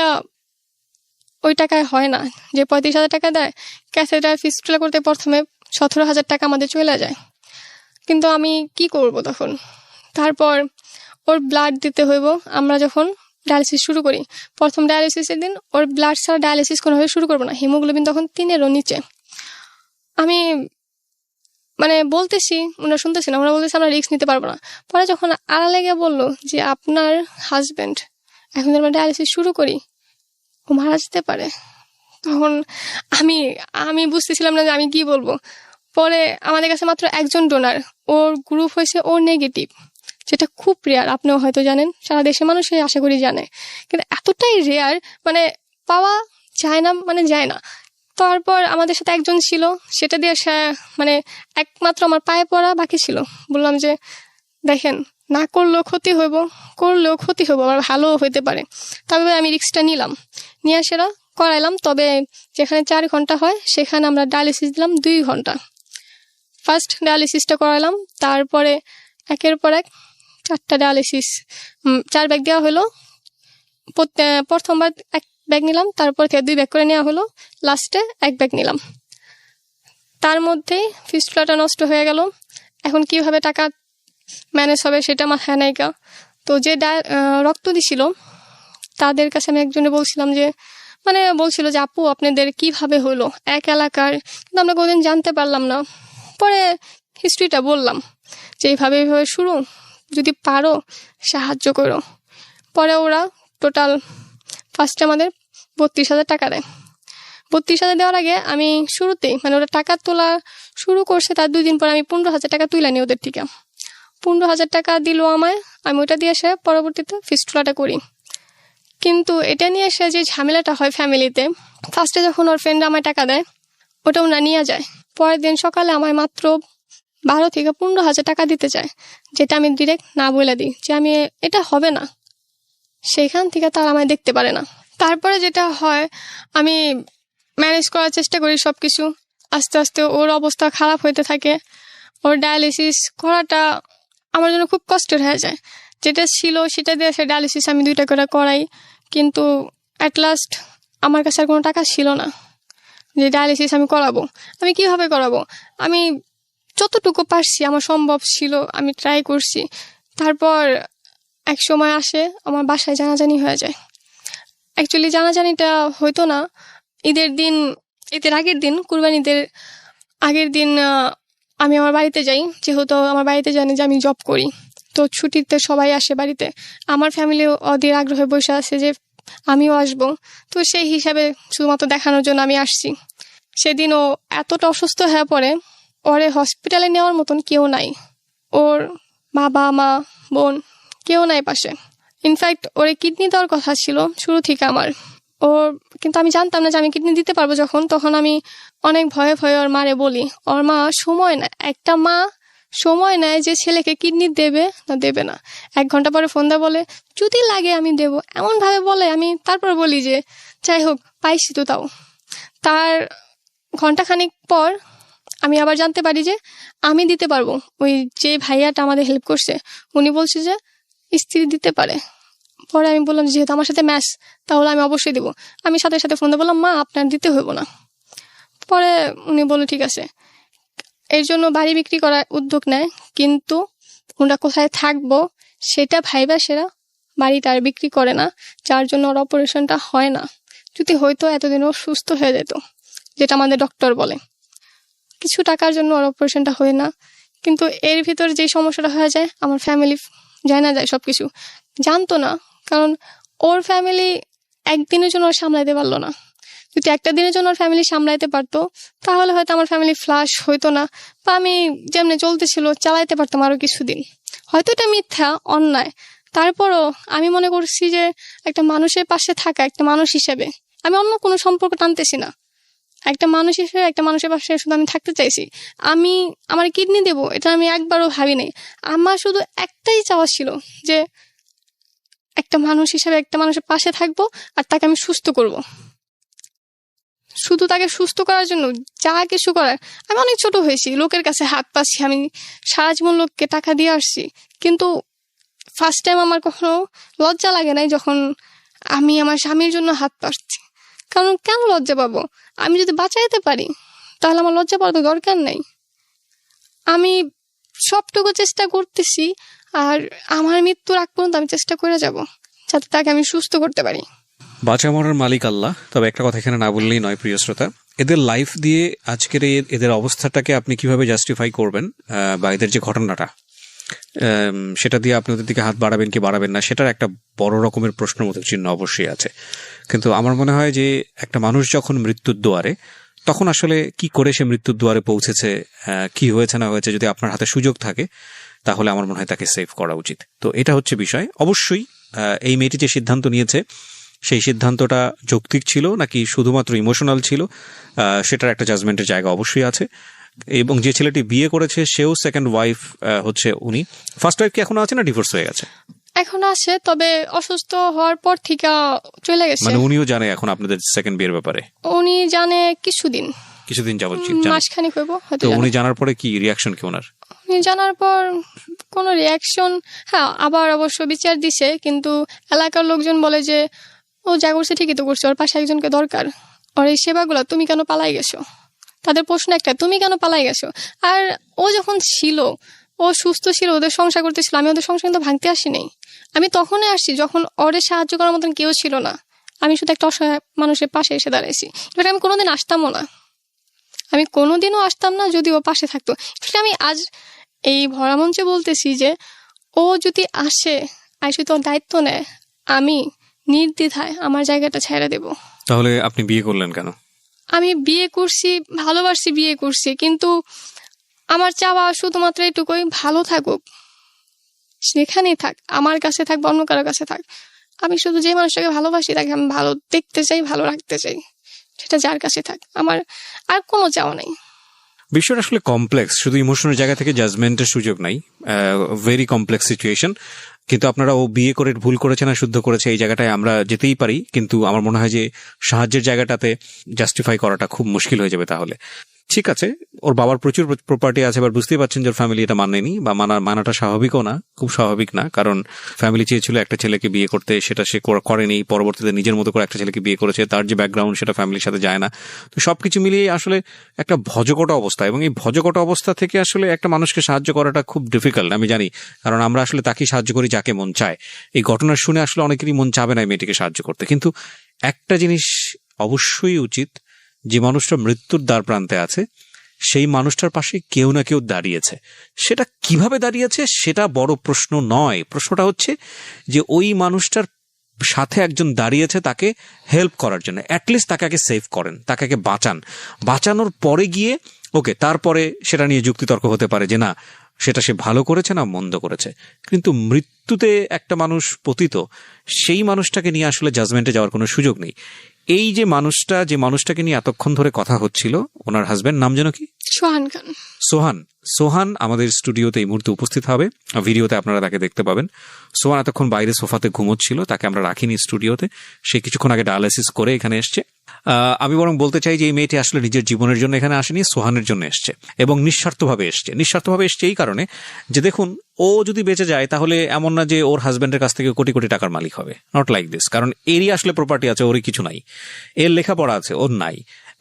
ওই টাকায় হয় না, যে 35,000 টাকা দেয় ক্যাথেটার ফিস্টুলা করতে, প্রথমে 17,000 টাকা আমাদের চলে যায়। কিন্তু আমি কি করব তখন? তারপর ওর ব্লাড দিতে হইব। আমরা যখন ডায়ালিসিস শুরু করি, প্রথম ডায়ালিসিসের দিন ওর ব্লাড ছাড়া ডায়ালিসিস কোনোভাবে শুরু করবো না, হিমোগ্লোবিন তখন 3-এরও নিচে। আমি বলতেছি, ওনারা শুনতেছি না, ওরা বলতেছে আমরা রিস্ক নিতে পারবো না। পরে যখন আড়ালে গিয়ে বললো যে আপনার হাজবেন্ড এখন আমরা ডায়ালিসিস শুরু করি, ও মারা যেতে পারে, তখন আমি বুঝতেছিলাম না যে আমি কি বলবো। পরে আমাদের কাছে মাত্র একজন ডোনার, ওর গ্রুপ হয়েছে ও নেগেটিভ, যেটা খুব রেয়ার, আপনিও হয়তো জানেন, সারা দেশের মানুষই আশা করি জানে, কিন্তু এতটাই রেয়ার, পাওয়া যায় না, যায় না। তারপর আমাদের সাথে একজন ছিল, সেটা দিয়ে একমাত্র আমার পায়ে পড়া বাকি ছিল। বললাম যে দেখেন, না করলেও ক্ষতি হইব, করলেও ক্ষতি হইব, আবার ভালোও হইতে পারে। তবে আমি রিস্কটা নিয়ে সেটা করাইলাম। তবে যেখানে 4 ঘন্টা হয়, সেখানে আমরা ডায়ালিসিস দিলাম 2 ঘন্টা। ফার্স্ট ডায়ালিসিসটা করালাম, তারপরে একের পর এক 4টা ডায়ালিসিস, 4 ব্যাগ দেওয়া হলো। প্রথমবার 1 ব্যাগ নিলাম, তারপর থেকে 2 ব্যাগ করে নেওয়া হলো, লাস্টে 1 ব্যাগ নিলাম। তার মধ্যেই ফিস্টুলাটা নষ্ট হয়ে গেল। এখন কিভাবে টাকা ম্যানেজ হবে সেটা মাথায় নাইকা। তো যে রক্ত দিছিল তাদের কাছে আমি একজনে বলছিলাম যে বলছিল যে আপু আপনাদের কিভাবে হলো, এক এলাকার, কিন্তু আমরা কোনোদিন জানতে পারলাম না। পরে হিস্ট্রিটা বললাম যে এইভাবে এইভাবে শুরু, যদি পারো সাহায্য করো। পরে ওরা টোটাল ফার্স্টে আমাদের 32,000 টাকা দেয়। 32,000 দেওয়ার আগে আমি শুরুতেই মানে ওরা টাকা তোলা শুরু করছে, তার 2 দিন পর আমি 15,000 টাকা তুলে নিই ওদের থেকে। 15,000 টাকা দিল আমায়, আমি ওটা দিয়ে এসে পরবর্তীতে ফিস্টুলাটা করি। কিন্তু এটা নিয়ে এসে যে ঝামেলাটা হয় ফ্যামিলিতে, ফার্স্টে যখন ওর ফ্রেন্ড আমায় টাকা দেয় ওটা ওরা নিয়ে যায়, পরের দিন সকালে আমায় মাত্র 12 থেকে 15,000 টাকা দিতে চায়, যেটা আমি ডিরেক্ট না বলে দিই যে আমি এটা হবে না। সেখান থেকে তারা আমায় দেখতে পারে না। তারপরে যেটা হয়, আমি ম্যানেজ করার চেষ্টা করি সব কিছু। আস্তে আস্তে ওর অবস্থা খারাপ হইতে থাকে। ওর ডায়ালিসিস করাটা আমার জন্য খুব কষ্টের হয়ে যায়। যেটা ছিল সেটা দিয়ে সে ডায়ালিসিস আমি 2টা করে করাই, কিন্তু অ্যাট লাস্ট আমার কাছে আর কোনো টাকা ছিল না যে ডায়ালিসিস আমি করাবো। আমি কিভাবে করাবো? আমি যতটুকু পারছি আমার সম্ভব ছিল আমি ট্রাই করছি। তারপর এক সময় আসে আমার বাসায় জানাজানি হয়ে যায়। অ্যাকচুয়ালি জানাজানিটা হইতো না ঈদের আগের দিন, কুরবানিদের আগের দিন আমি আমার বাড়িতে যাই, যেহেতু আমার বাড়িতে জানি যে আমি জব করি, তো ছুটিতে সবাই আসে বাড়িতে। আমার ফ্যামিলিও অধীর আগ্রহে বসে আছে যে আমিও আসবো, তো সেই হিসাবে শুধুমাত্র দেখানোর জন্য আমি আসছি। সেদিনও এতটা অসুস্থ হয়ে পড়ে, ওরে হসপিটালে নেওয়ার মতন কেউ নাই। ওর বাবা মা বোন কেউ নাই পাশে। ইনফ্যাক্ট ওরে কিডনি দেওয়ার কথা ছিল শুরু থেকে আমার, কিন্তু আমি জানতাম না যে আমি কিডনি দিতে পারবো। তখন আমি অনেক ভয়ে ভয়ে ওর মারে বলি, ওর মা সময় নেয়, একটা মা সময় নেয় যে ছেলেকে কিডনি দেবে না দেবে না। 1 ঘন্টা পরে ফোন দেয়, বলে যদি লাগে আমি দেব, এমন ভাবে বলে। আমি তারপর বলি যে যাই হোক পাইছি তো। তাও তার ঘন্টাখানিক পর আমি আবার জানতে পারি যে আমি দিতে পারবো। ওই যে ভাইয়াটা আমাদের হেল্প করছে উনি বলছে যে স্ত্রী দিতে পারে। পরে আমি বললাম যেহেতু আমার সাথে ম্যাচ, তাহলে আমি অবশ্যই দেবো। আমি সাথে সাথে ফোন দিয়ে বললাম মা আপনার দিতে হইব না। পরে উনি বলল ঠিক আছে। এর জন্য বাড়ি বিক্রি করার উদ্যোগ নেয়, কিন্তু ওরা কোথায় থাকবো সেটা ভাইবা সেরা বাড়িটা আর বিক্রি করে না, যার জন্য ওর অপারেশনটা হয় না। যদি হয়তো এতদিনও সুস্থ হয়ে যেত, যেটা আমাদের ডক্টর বলে। কিছু টাকার জন্য ওর অপারেশনটা হয় না, কিন্তু এর ভিতর যে সমস্যাটা হয়ে যায় আমার ফ্যামিলি জানা যায়, সবকিছু জানতো না। কারণ ওর ফ্যামিলি একদিনের জন্য ওর সামলাইতে পারলো না। যদি একটা দিনের জন্য ওর ফ্যামিলি সামলাইতে পারতো তাহলে হয়তো আমার ফ্যামিলি ফ্লাশ হইতো না, বা আমি যেমনি চলতেছিল চালাইতে পারতাম আরো কিছুদিন। হয়তো এটা মিথ্যা, অন্যায়, তারপরও আমি মনে করছি যে একটা মানুষের পাশে থাকা, একটা মানুষ হিসেবে আমি অন্য কোনো সম্পর্ক টানতেছি না। একটা মানুষ হিসেবে একটা মানুষের পাশে শুধু আমি থাকতে চাইছি। আমি আমার কিডনি দেবো এটা আমি একবারও ভাবি নাই। আমার শুধু একটাই চাওয়া ছিল যে একটা মানুষ হিসেবে একটা মানুষের পাশে থাকবো আর তাকে আমি সুস্থ করব। শুধু তাকে সুস্থ করার জন্য যা কিছু করার। আমি অনেক ছোট হয়েছি, লোকের কাছে হাত পাচ্ছি, আমি সারা জীবন লোককে টাকা দিয়ে আসছি, কিন্তু ফার্স্ট টাইম আমার কখনো লজ্জা লাগে নাই যখন আমি আমার স্বামীর জন্য হাত পাচ্ছি। কারণ কেন লজ্জা পাবো? আমি যদি বাঁচাইতে পারি তাহলে আমার লজ্জা পাওয়ার তো দরকার নেই। আমি সবটুকু চেষ্টা করতেছি, আর আমার মৃত্যুর আগ পর্যন্ত আমি চেষ্টা করে যাব যাতে তাকে আমি সুস্থ করতে পারি। বাঁচা মরার মালিক আল্লাহ। তবে একটা কথা এখানে না বললেই নয়, প্রিয় শ্রোতা, এদের লাইফ দিয়ে আজকের এদের অবস্থাটাকে আপনি কিভাবে জাস্টিফাই করবেন, বা এদের যে ঘটনাটা সেটা দিয়ে আপনি ওদের দিকে হাত বাড়াবেন কি বাড়াবেন না, সেটার একটা বড় রকমের প্রশ্নবোধক চিহ্ন অবশ্যই আছে। কিন্তু আমার মনে হয় যে একটা মানুষ যখন মৃত্যুর দুয়ারে, তখন আসলে কি করে সে মৃত্যুর দুয়ারে পৌঁছেছে, কি হয়েছে না হয়েছে, যদি আপনার হাতে সুযোগ থাকে তাহলে আমার মনে হয় তাকে সেভ করা উচিত। তো এটা হচ্ছে বিষয়। অবশ্যই এই মেয়েটি যে সিদ্ধান্ত নিয়েছে সেই সিদ্ধান্তটা যৌক্তিক ছিল নাকি শুধুমাত্র ইমোশনাল ছিল, সেটার একটা জাজমেন্টের জায়গা অবশ্যই আছে। এবং যে ছেলেটি বিয়ে করেছে সেও সেকেন্ড ওয়াইফ হচ্ছে উনি। ফার্স্ট ওয়াইফ কি এখনো আছে না ডিভোর্স হয়ে গেছে? এখন আছে, তবে অসুস্থ হওয়ার পর থেকে চলে গেছে। মানে উনিও জানে এখন আপনাদের সেকেন্ড বিয়ের ব্যাপারে? উনি জানে কিছুদিন যাবত, মাসখানিক হইব হয়তো। তো উনি জানার পরে কি রিয়াকশন কি ওনার? উনি জানার পর কোনো রিয়াকশন, হ্যাঁ আবার অবশ্য বিচার দিছে, কিন্তু এলাকার লোকজন বলে যে ও যা করছে ঠিকই তো করছে, ওর পাশে একজনকে দরকার, ওর এই সেবাগুলো তুমি কেন পালাই গেছো? তাদের প্রশ্ন একটা, তুমি কেন পালাই গেছো? আর ও যখন ছিল, ও সুস্থ ছিল, ওদের সংসার করতেছিল, আমি ওদের সংসার কিন্তু ভাঙতে আসিনি। আমি তখনই আসছি যখন ওদের সাহায্য করার মতন কেউ ছিল না। আমি শুধু একটা অসহায় মানুষের পাশে এসে দাঁড়াইছি। এবার আমি কোনোদিন আসতামও না। আমি কোনোদিনও আসতাম না যদি ও পাশে থাকতো। Actually আমি আজ এই ভরা মঞ্চে বলতেছি যে ও যদি আসে তো দায়িত্ব নেয়, আমি নির্দ্বিধায় আমার জায়গাটা ছেড়ে দেব। তাহলে আপনি বিয়ে করলেন কেন? আমি বিয়ে করছি, ভালোবাসি, বিয়ে করছি, কিন্তু আমার চাওয়া শুধুমাত্র এটুকুই, ভালো থাকুক, সেখানেই থাক, আমার কাছে থাক বা অন্য কারোর কাছে থাক। আমি শুধু যে মানুষটাকে ভালোবাসি তাকে আমি ভালো দেখতে চাই, ভালো রাখতে চাই, সেটা যার কাছে থাক, আমার আর কোনো চাওয়া নাই। বিষয়টা আসলে কমপ্লেক্স, শুধু ইমোশনের জায়গা থেকে জাজমেন্টের সুযোগ নাই, ভেরি কমপ্লেক্স সিচুয়েশন। কিন্তু আপনারা ও বিয়ে করে ভুল করেছে না শুদ্ধ করেছে এই জায়গাটায় আমরা যেতেই পারি, কিন্তু আমার মনে হয় যে সাহায্যের জায়গাটাতে জাস্টিফাই করাটা খুব মুশকিল হয়ে যাবে। তাহলে ঠিক আছে, ওর বাবার প্রচুর প্রপার্টি আছে, এবার বুঝতেই পারছেন যে ওর ফ্যামিলি এটা মানেনি, বা মানাটা স্বাভাবিকও না, খুব স্বাভাবিক না, কারণ ফ্যামিলি চেয়েছিল একটা ছেলেকে বিয়ে করতে, সেটা সে করেনি, পরবর্তীতে নিজের মতো করে একটা ছেলেকে বিয়ে করেছে, তার যে ব্যাকগ্রাউন্ড সেটা ফ্যামিলির সাথে যায় না। তো সবকিছু মিলিয়ে আসলে একটা ভজকট অবস্থা, এবং এই ভজকট অবস্থা থেকে আসলে একটা মানুষকে সাহায্য করাটা খুব ডিফিকাল্ট, আমি জানি, কারণ আমরা আসলে তাকেই সাহায্য করি যাকে মন চায়। এই ঘটনা শুনে আসলে অনেকেরই মন চাবে না এই মেয়েটিকে সাহায্য করতে, কিন্তু একটা জিনিস অবশ্যই উচিত, যে মানুষটা মৃত্যুর দ্বার প্রান্তে আছে সেই মানুষটার পাশে কেউ না কেউ দাঁড়িয়েছে। সেটা কিভাবে দাঁড়িয়েছে সেটা বড় প্রশ্ন নয়, প্রশ্নটা হচ্ছে যে ওই মানুষটার সাথে একজন দাঁড়িয়েছে তাকে হেল্প করার জন্য, অ্যাটলিস্ট তাকে আগে সেভ করেন, তাকে আগে বাঁচানোর পরে গিয়ে ওকে তারপরে সেটা নিয়ে যুক্তিতর্ক হতে পারে যে না সেটা সে ভালো করেছে না মন্দ করেছে। কিন্তু মৃত্যুতে একটা মানুষ পতিত, সেই মানুষটাকে নিয়ে আসলে জাজমেন্টে যাওয়ার কোনো সুযোগ নেই। এই যে মানুষটাকে নিয়ে এতক্ষণ ধরে কথা হচ্ছিল, ওনার হাজবেন্ড নাম যেন কি? সোহান খান। সোহান আমাদের স্টুডিওতে এই মুহূর্তে উপস্থিত হবে, ভিডিওতে আপনারা তাকে দেখতে পাবেন। সোহান এতক্ষণ বাইরে সোফাতে ঘুমোচ্ছিল, তাকে আমরা রাখিনি স্টুডিওতে, সে কিছুক্ষণ আগে ডায়ালিসিস করে এখানে এসছে। আমি বরং বলতে চাই যে এই মেয়েটি আসলে নিজের জীবনের জন্য এখানে আসেনি, সোহানের জন্য এসছে, এবং নিঃস্বার্থভাবে এসছে এই কারণে যে দেখুন, ও যদি বেঁচে যায় তাহলে এমন না যে ওর হাজবেন্ডের কাছ থেকে কোটি কোটি টাকার মালিক হবে, নট লাইক দিস, কারণ এরই আসলে প্রপার্টি আছে, ওরই কিছু নাই, এর লেখাপড়া আছে, ওর নাই,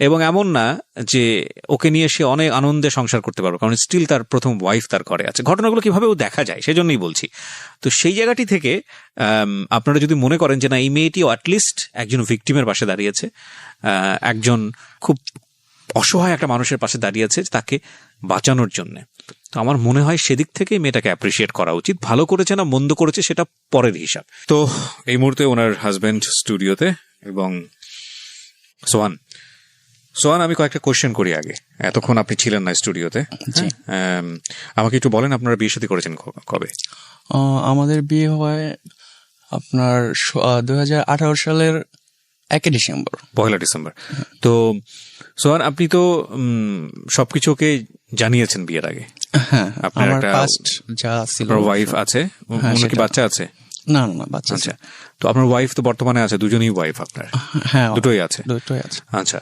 এবং এমন না যে ওকে নিয়ে সে অনেক আনন্দে সংসার করতে পারবে, কারণ স্টিল তার প্রথম ওয়াইফ তার ঘরে আছে। ঘটনাগুলো কিভাবেও দেখা যায়, সেজন্যই বলছি। তো সেই জায়গাটি থেকে আপনারা যদি মনে করেন যে না এই মেয়েটিও অ্যাটলিস্ট একজন ভিকটিমের পাশে দাঁড়িয়েছে, একজন খুব অসহায় একটা মানুষের পাশে দাঁড়িয়েছে তাকে বাঁচানোর জন্য, তো আমার মনে হয় সেদিক থেকে মেয়েটাকে অ্যাপ্রিসিয়েট করা উচিত। ভালো করেছে না মন্দ করেছে সেটা পরের হিসাব। তো এই মুহূর্তে ওনার হাজবেন্ড স্টুডিওতে, এবং সোহান আমি কয়েকটা কোয়েশ্চেন করি আগে, এতক্ষণ আপনি ছিলেন না স্টুডিওতে, আমাকে একটু বলেন আপনারা বিয়ে শাদী করেছেন কবে? আমাদের বিয়ে হয় আপনার 2018 সালের 1 ডিসেম্বর। 1 ডিসেম্বর। তো সোহান আপনি তো সবকিছু ওকে জানিয়েছেন বিয়ের আগে? হ্যাঁ, আপনার আমার একটা ফার্স্ট যা ছিল, ওয়াইফ আছে, ওনার কি বাচ্চা আছে? না বাচ্চা। আচ্ছা, তো আপনার ওয়াইফ তো বর্তমানে আছে, দুজনই ওয়াইফ আপনার? হ্যাঁ, দুটোই আছে। আচ্ছা,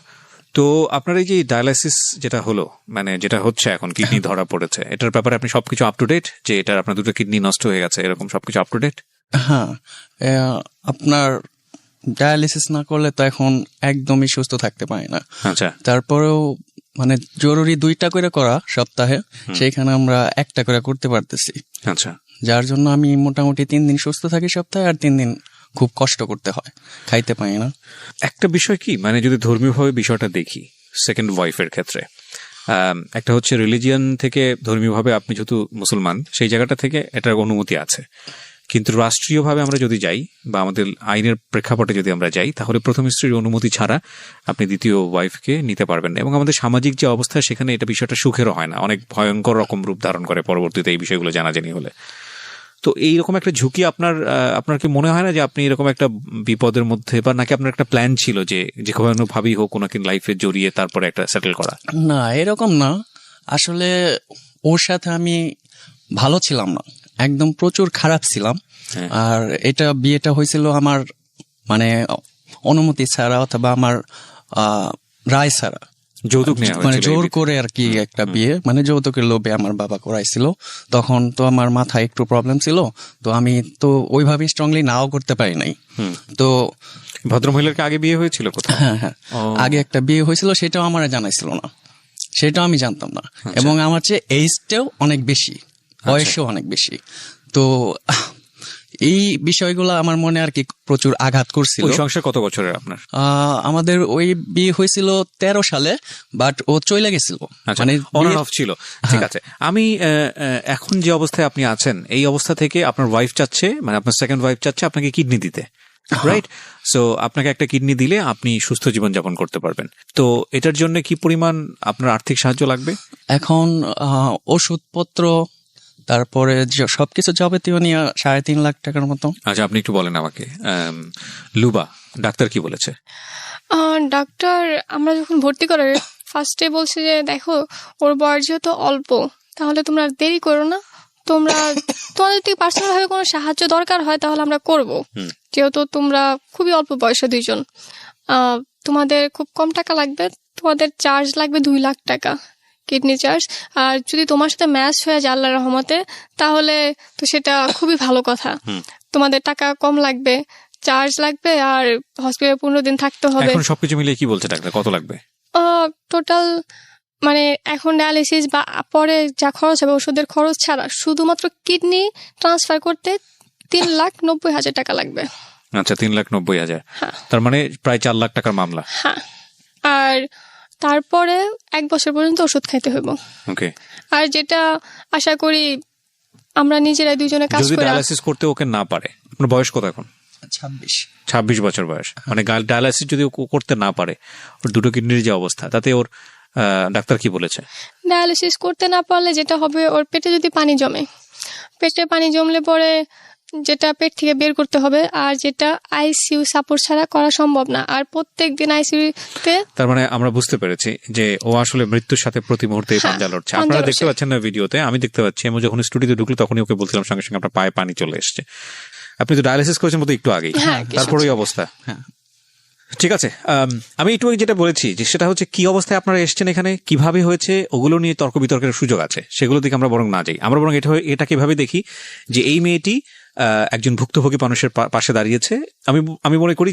তো আপনার এই যে ডায়ালাইসিস যেটা হলো, মানে যেটা হচ্ছে এখন, কিডনি ধরা পড়েছে, এটার ব্যাপারে আপনি সবকিছু আপ টু ডেট, যে এটার আপনার দুটো কিডনি নষ্ট হয়ে গেছে এরকম সবকিছু আপ টু ডেট? হ্যাঁ, আপনার ডায়ালিসিস না করলে তো এখন একদমই সুস্থ থাকতে পারি না। আচ্ছা, তারপরেও মানে জরুরি 2টা করে করা সপ্তাহে, সেইখানে আমরা 1টা করে করতে পারতেছি। আচ্ছা, যার জন্য আমি মোটামুটি 3 দিন সুস্থ থাকি সপ্তাহে, আর 3 দিন খুব কষ্ট করতে হয়, খাইতে পারি না। একটা বিষয় কি, মানে যদি ধর্মীয়ভাবে বিষয়টা দেখি সেকেন্ড ওয়াইফের ক্ষেত্রে, একটা হচ্ছে রিলিজিয়ান থেকে, ধর্মীয়ভাবে আপনি যেহেতু মুসলমান সেই জায়গাটা থেকে এটার অনুমতি আছে, কিন্তু রাষ্ট্রীয়ভাবে আমরা যদি যাই বা আমাদের আইনের প্রেক্ষাপটে যদি আমরা যাই, তাহলে প্রথম স্ত্রীর অনুমতি ছাড়া আপনি দ্বিতীয় ওয়াইফকে নিতে পারবেন না। এবং আমাদের সামাজিক যে অবস্থা সেখানে এটা বিষয়টা সুখেরও হয় না, অনেক ভয়ঙ্কর রকম রূপ ধারণ করে পরবর্তীতে এই বিষয়গুলো জানাজানি হলে। তো এইরকম একটা ঝুঁকি আপনার কি মনে হয় না যে আপনি এরকম একটা বিপদের মধ্যে, বা নাকি আপনার একটা প্ল্যান ছিল যে কোনো ভাবেই হোক ওনাকে লাইফে জড়িয়ে তারপরে একটা সেটেল করা? না, এরকম না, আসলে ওর সাথে আমি ভালো ছিলাম না, একদম প্রচুর খারাপ ছিলাম। আর বিয়েটা হয়েছিল আমার মানে অনুমতি ছাড়া, অথবা আমার রায় ছাড়া, যৌতুক নেওয়া হয়েছিল, মানে জোর করে আর কি একটা বিয়ে, মানে যৌতুকের লোভে আমার বাবা করাইছিল। তখন তো আমার মাথায় একটু প্রবলেম ছিল, তো আমি তো ওইভাবে স্ট্রংলি নাও করতে পারি নাই। তো ভদ্রমহিলার আগে বিয়ে হয়েছিল কোথাও? হ্যাঁ, আগে একটা বিয়ে হয়েছিল, সেটাও আমার জানাইছিল না, সেটাও আমি জানতাম না। এবং আমার চেয়ে এইজটাও অনেক বেশি, বয়সও অনেক বেশি। তো এই বিষয়গুলো আমার মনে আর কি প্রচুর আঘাত করছিল। ওই সংসার কত বছরের আপনার? আমাদের ওই বিয়ে হয়েছিল 13 সালে, বাট ও চলে গেছিল, মানে অন অফ ছিল। ঠিক আছে, আমি এখন যে অবস্থায় আপনি আছেন এই অবস্থা থেকে আপনার ওয়াইফ চাচ্ছে, মানে আপনার সেকেন্ড ওয়াইফ চাচ্ছে আপনাকে কিডনি দিতে, রাইট? সো আপনাকে একটা কিডনি দিলে আপনি সুস্থ জীবনযাপন করতে পারবেন। তো এটার জন্য কি পরিমাণ আপনার আর্থিক সাহায্য লাগবে? এখন ওষুধপত্র, তারপরে সবকিছু যাবতীয় নিয়ে 3.5 লাখ টাকার মতো। আচ্ছা, আপনি একটু বলেন আমাকে, লুবা ডাক্তার কি বলেছে? ডাক্তার আমরা যখন ভর্তি করে ফার্স্টে বলছে যে দেখো ওর বয়স যেহেতু অল্প, তাহলে তোমরা দেরি করো না, তোমাদের যদি পার্সোনাল ভাবে কোনো সাহায্য দরকার হয় তাহলে আমরা করব, যেহেতু তোমরা খুবই অল্প বয়সে দুইজন, তোমাদের খুব কম টাকা লাগবে, তোমাদের চার্জ লাগবে 2 লাখ টাকা কিডনি চার্জ। আর যদি তোমার সাথে ম্যাচ হয়ে যায় আল্লাহর রহমতে, তাহলে তো সেটা খুবই ভালো কথা, তোমাদের টাকা কম লাগবে, চার্জ লাগবে, আর হসপিটালে 15 দিন থাকতে হবে। এখন সবকিছু মিলিয়ে কি বলছে ডাক্তার, কত লাগবে টোটাল? মানে এখন ডায়ালিসিস বা পরে যা খরচ হবে ওষুধের খরচ ছাড়া শুধুমাত্র কিডনি ট্রান্সফার করতে 3,90,000 টাকা লাগবে। আচ্ছা, 3,90,000, তার মানে প্রায় 4 লাখ টাকার মামলা। হ্যাঁ, আর তারপরে 1 বছর পর্যন্ত ওষুধ খাইতে হইব। ওকে। আর যেটা আশা করি আমরা নিজেরাই দুইজনে কাজ যদি করে। ডায়ালিসিস করতে ওকে না পারে, আপনার বয়স কত এখন? 26 বছর বয়স, মানে ডায়ালিসিস যদি করতে না পারে, ওর দুটো কিডনির যে অবস্থা, তাতে ওর ডাক্তার কি বলেছে? ডায়ালিসিস করতে না পারলে যেটা হবে, ওর পেটে যদি পানি জমে, পেটে পানি জমলে পরে যেটা পেট থেকে বের করতে হবে, আর যেটা আইসিইউ সাপোর্ট ছাড়া করা সম্ভব না। আর প্রত্যেকদিন আইসিইউতে, তার মানে আমরা বুঝতে পেরেছি যে ও আসলে মৃত্যুর সাথে প্রতি মুহূর্তে পাঞ্জা লড়ছে। আপনারা দেখতে পাচ্ছেন না ভিডিওতে, আমি দেখতে পাচ্ছি। আমি যখন স্টুডিওতে ঢুকলো তখনই ওকে বলছিলাম সঙ্গে সঙ্গে আপনার পায়ে পানি চলে এসছে। আপনি তো ডায়ালিসিস করেছেন বোধহয় একটু আগেই, তারপরে ওই অবস্থা। ঠিক আছে, আমি একটু যেটা বলেছি যে সেটা হচ্ছে কি অবস্থায় আপনারা এসছেন এখানে, কিভাবে হয়েছে, ওগুলো নিয়ে তর্ক বিতর্কের সুযোগ আছে, সেগুলো দিকে আমরা বরং না যাই। আমরা বরং এটা কিভাবে দেখি যে এই মেয়েটি একজন ভুক্তভোগী মানুষের পাশে দাঁড়িয়েছে। আমি মনে করি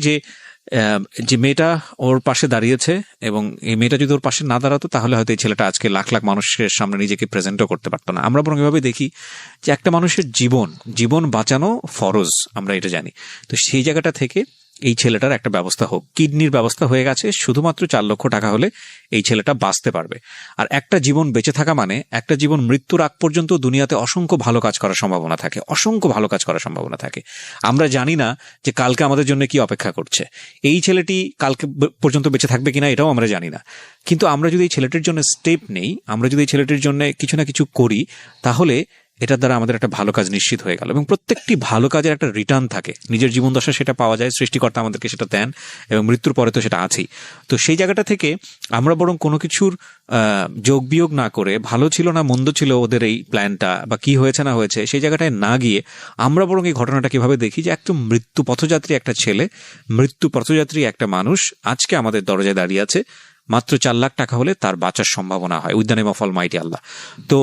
যে মেয়েটা ওর পাশে দাঁড়িয়েছে, এবং এই মেয়েটা যদি ওর পাশে না দাঁড়াতো তাহলে হয়তো এই ছেলেটা আজকে লাখ লাখ মানুষের সামনে নিজেকে প্রেজেন্টও করতে পারতো না। আমরা বরং এভাবে দেখি যে একটা মানুষের জীবন বাঁচানো ফরজ, আমরা এটা জানি। তো সেই জায়গাটা থেকে এই ছেলেটার একটা ব্যবস্থা হোক। কিডনির ব্যবস্থা হয়ে গেছে, শুধুমাত্র 4 লক্ষ টাকা হলে এই ছেলেটা বাঁচতে পারবে। আর একটা জীবন বেঁচে থাকা মানে একটা জীবন মৃত্যুর আগ পর্যন্ত দুনিয়াতে অসংখ্য ভালো কাজ করার সম্ভাবনা থাকে, অসংখ্য ভালো কাজ করার সম্ভাবনা থাকে। আমরা জানি না যে কালকে আমাদের জন্য কি অপেক্ষা করছে, এই ছেলেটি কালকে পর্যন্ত বেঁচে থাকবে কিনা এটাও আমরা জানি না। কিন্তু আমরা যদি এই ছেলেটির জন্য স্টেপ নেই, আমরা যদি এই ছেলেটির জন্য কিছু না কিছু করি, তাহলে এটার দ্বারা আমাদের একটা ভালো কাজ নিশ্চিত হয়ে গেল। এবং প্রত্যেকটি ভালো কাজের একটা রিটার্ন থাকে, নিজের জীবন দশা সেটা পাওয়া যায়, সৃষ্টিকর্তা আমাদেরকে সেটা দেন, এবং মৃত্যুর পরে তো সেটা আছেই। তো সেই জায়গাটা থেকে আমরা বরং কোনো কিছুর যোগ বিয়োগ না করে, ভালো ছিল না মন্দ ছিল ওদের এই প্ল্যানটা বা কি হয়েছে না হয়েছে, সেই জায়গাটায় না গিয়ে আমরা বরং এই ঘটনাটা কিভাবে দেখি যে একদম মৃত্যু পথযাত্রী একটা ছেলে, মৃত্যু পথযাত্রী একটা মানুষ আজকে আমাদের দরজায় দাঁড়িয়ে আছে। মাত্র 4 লাখ টাকা হলে তার বাঁচার সম্ভাবনা হয় with the name of almighty Allah. তো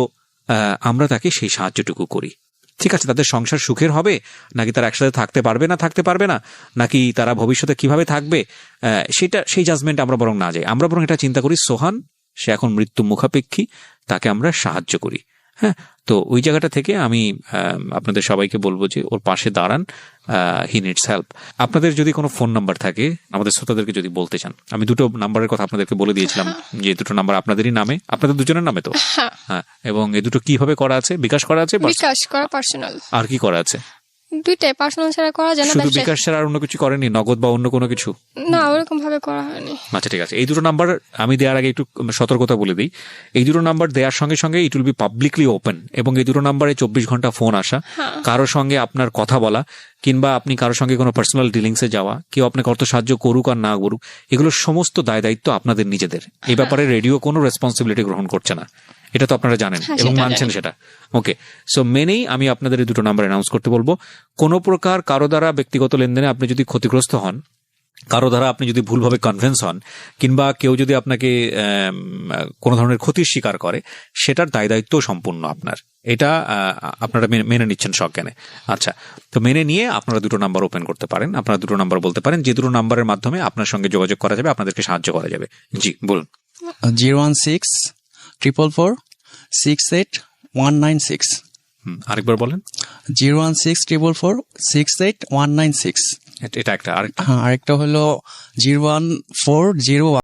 আমরা তাকে সেই সাহায্যটুকু করি। ঠিক আছে, তাদের সংসার সুখের হবে নাকি তারা একসাথে থাকতে পারবে না, নাকি তারা ভবিষ্যতে কিভাবে থাকবে, সেই জাজমেন্ট আমরা বরং না যাই। আমরা বরং এটা চিন্তা করি, সোহান সে এখন মৃত্যু মুখাপেক্ষী, তাকে আমরা সাহায্য করি। হ্যাঁ, তো ওই জায়গাটা থেকে আমি আপনাদের সবাইকে বলবো যে ওর পাশে দাঁড়ান, হি নিডস হেল্প। আপনাদের যদি কোনো ফোন নাম্বার থাকে আমাদের শ্রোতাদেরকে যদি বলতে চান, আমি 2টো নাম্বারের কথা আপনাদেরকে বলে দিয়েছিলাম যে 2টো নাম্বার আপনাদেরই নামে, আপনাদের দুজনের নামে তো। হ্যাঁ, এবং এই দুটো কিভাবে করা আছে? বিকাশ করা আছে, বিকাশ করা পার্সোনাল, আর কি করা আছে? দুইটাই পার্সোনাল ছাড়া করা যায় না। শুধু বিকাশ ছাড়া আর অন্য কিছু করেনি, নগদ বা অন্য কোনো কিছু? না, ওরকম ভাবে করা হয়নি। আচ্ছা, ঠিক আছে। এই 2টো নাম্বার আমি দেওয়ার আগে একটু সতর্কতা বলে দিই। এই 2টো নাম্বার দেওয়ার সঙ্গে সঙ্গে it will be publicly open, এবং এই 2টো নাম্বারে 24 ঘন্টা ফোন আসা, কারোর সঙ্গে আপনার কথা বলা, কিংবা আপনি কারোর সঙ্গে কোনো পার্সোনাল ডিলিংসে যাওয়া, কেউ আপনাকে অর্থ সাহায্য করুক আর না করুক, এগুলো সমস্ত দায় দায়িত্ব আপনাদের নিজেদের। এই ব্যাপারে রেডিও কোনো রেসপন্সিবিলিটি গ্রহণ করছে না, এটা তো আপনারা জানেন এবং মানছেন সেটা। ওকে, সো মেনেই আমি আপনাদের এই 2টো নাম্বার অ্যানাউন্স করতে বলবো। কোনো প্রকার কারো দ্বারা ব্যক্তিগত লেনদেনে আপনি যদি ক্ষতিগ্রস্ত হন, কারো দ্বারা আপনি যদি ভুলভাবে কনভিন্স হন, কিংবা কেউ যদি আপনাকে কোনো ধরনের ক্ষতির শিকার করে, সেটার দায় দায়িত্ব সম্পূর্ণ আপনার। এটা আপনারা মেনে নিচ্ছেন সজ্ঞানে? আচ্ছা, তো মেনে নিয়ে আপনারা 2টো নাম্বার ওপেন করতে পারেন। আপনারা 2টো নাম্বার বলতে পারেন, যে 2টো নাম্বারের মাধ্যমে আপনার সঙ্গে যোগাযোগ করা যাবে, আপনাদেরকে সাহায্য করা যাবে। জি বলুন। 01644468196। আরেকবার বলেন। 01644468196। এটা একটা। আরেকটা হ্যাঁ, আরেকটা হলো 01401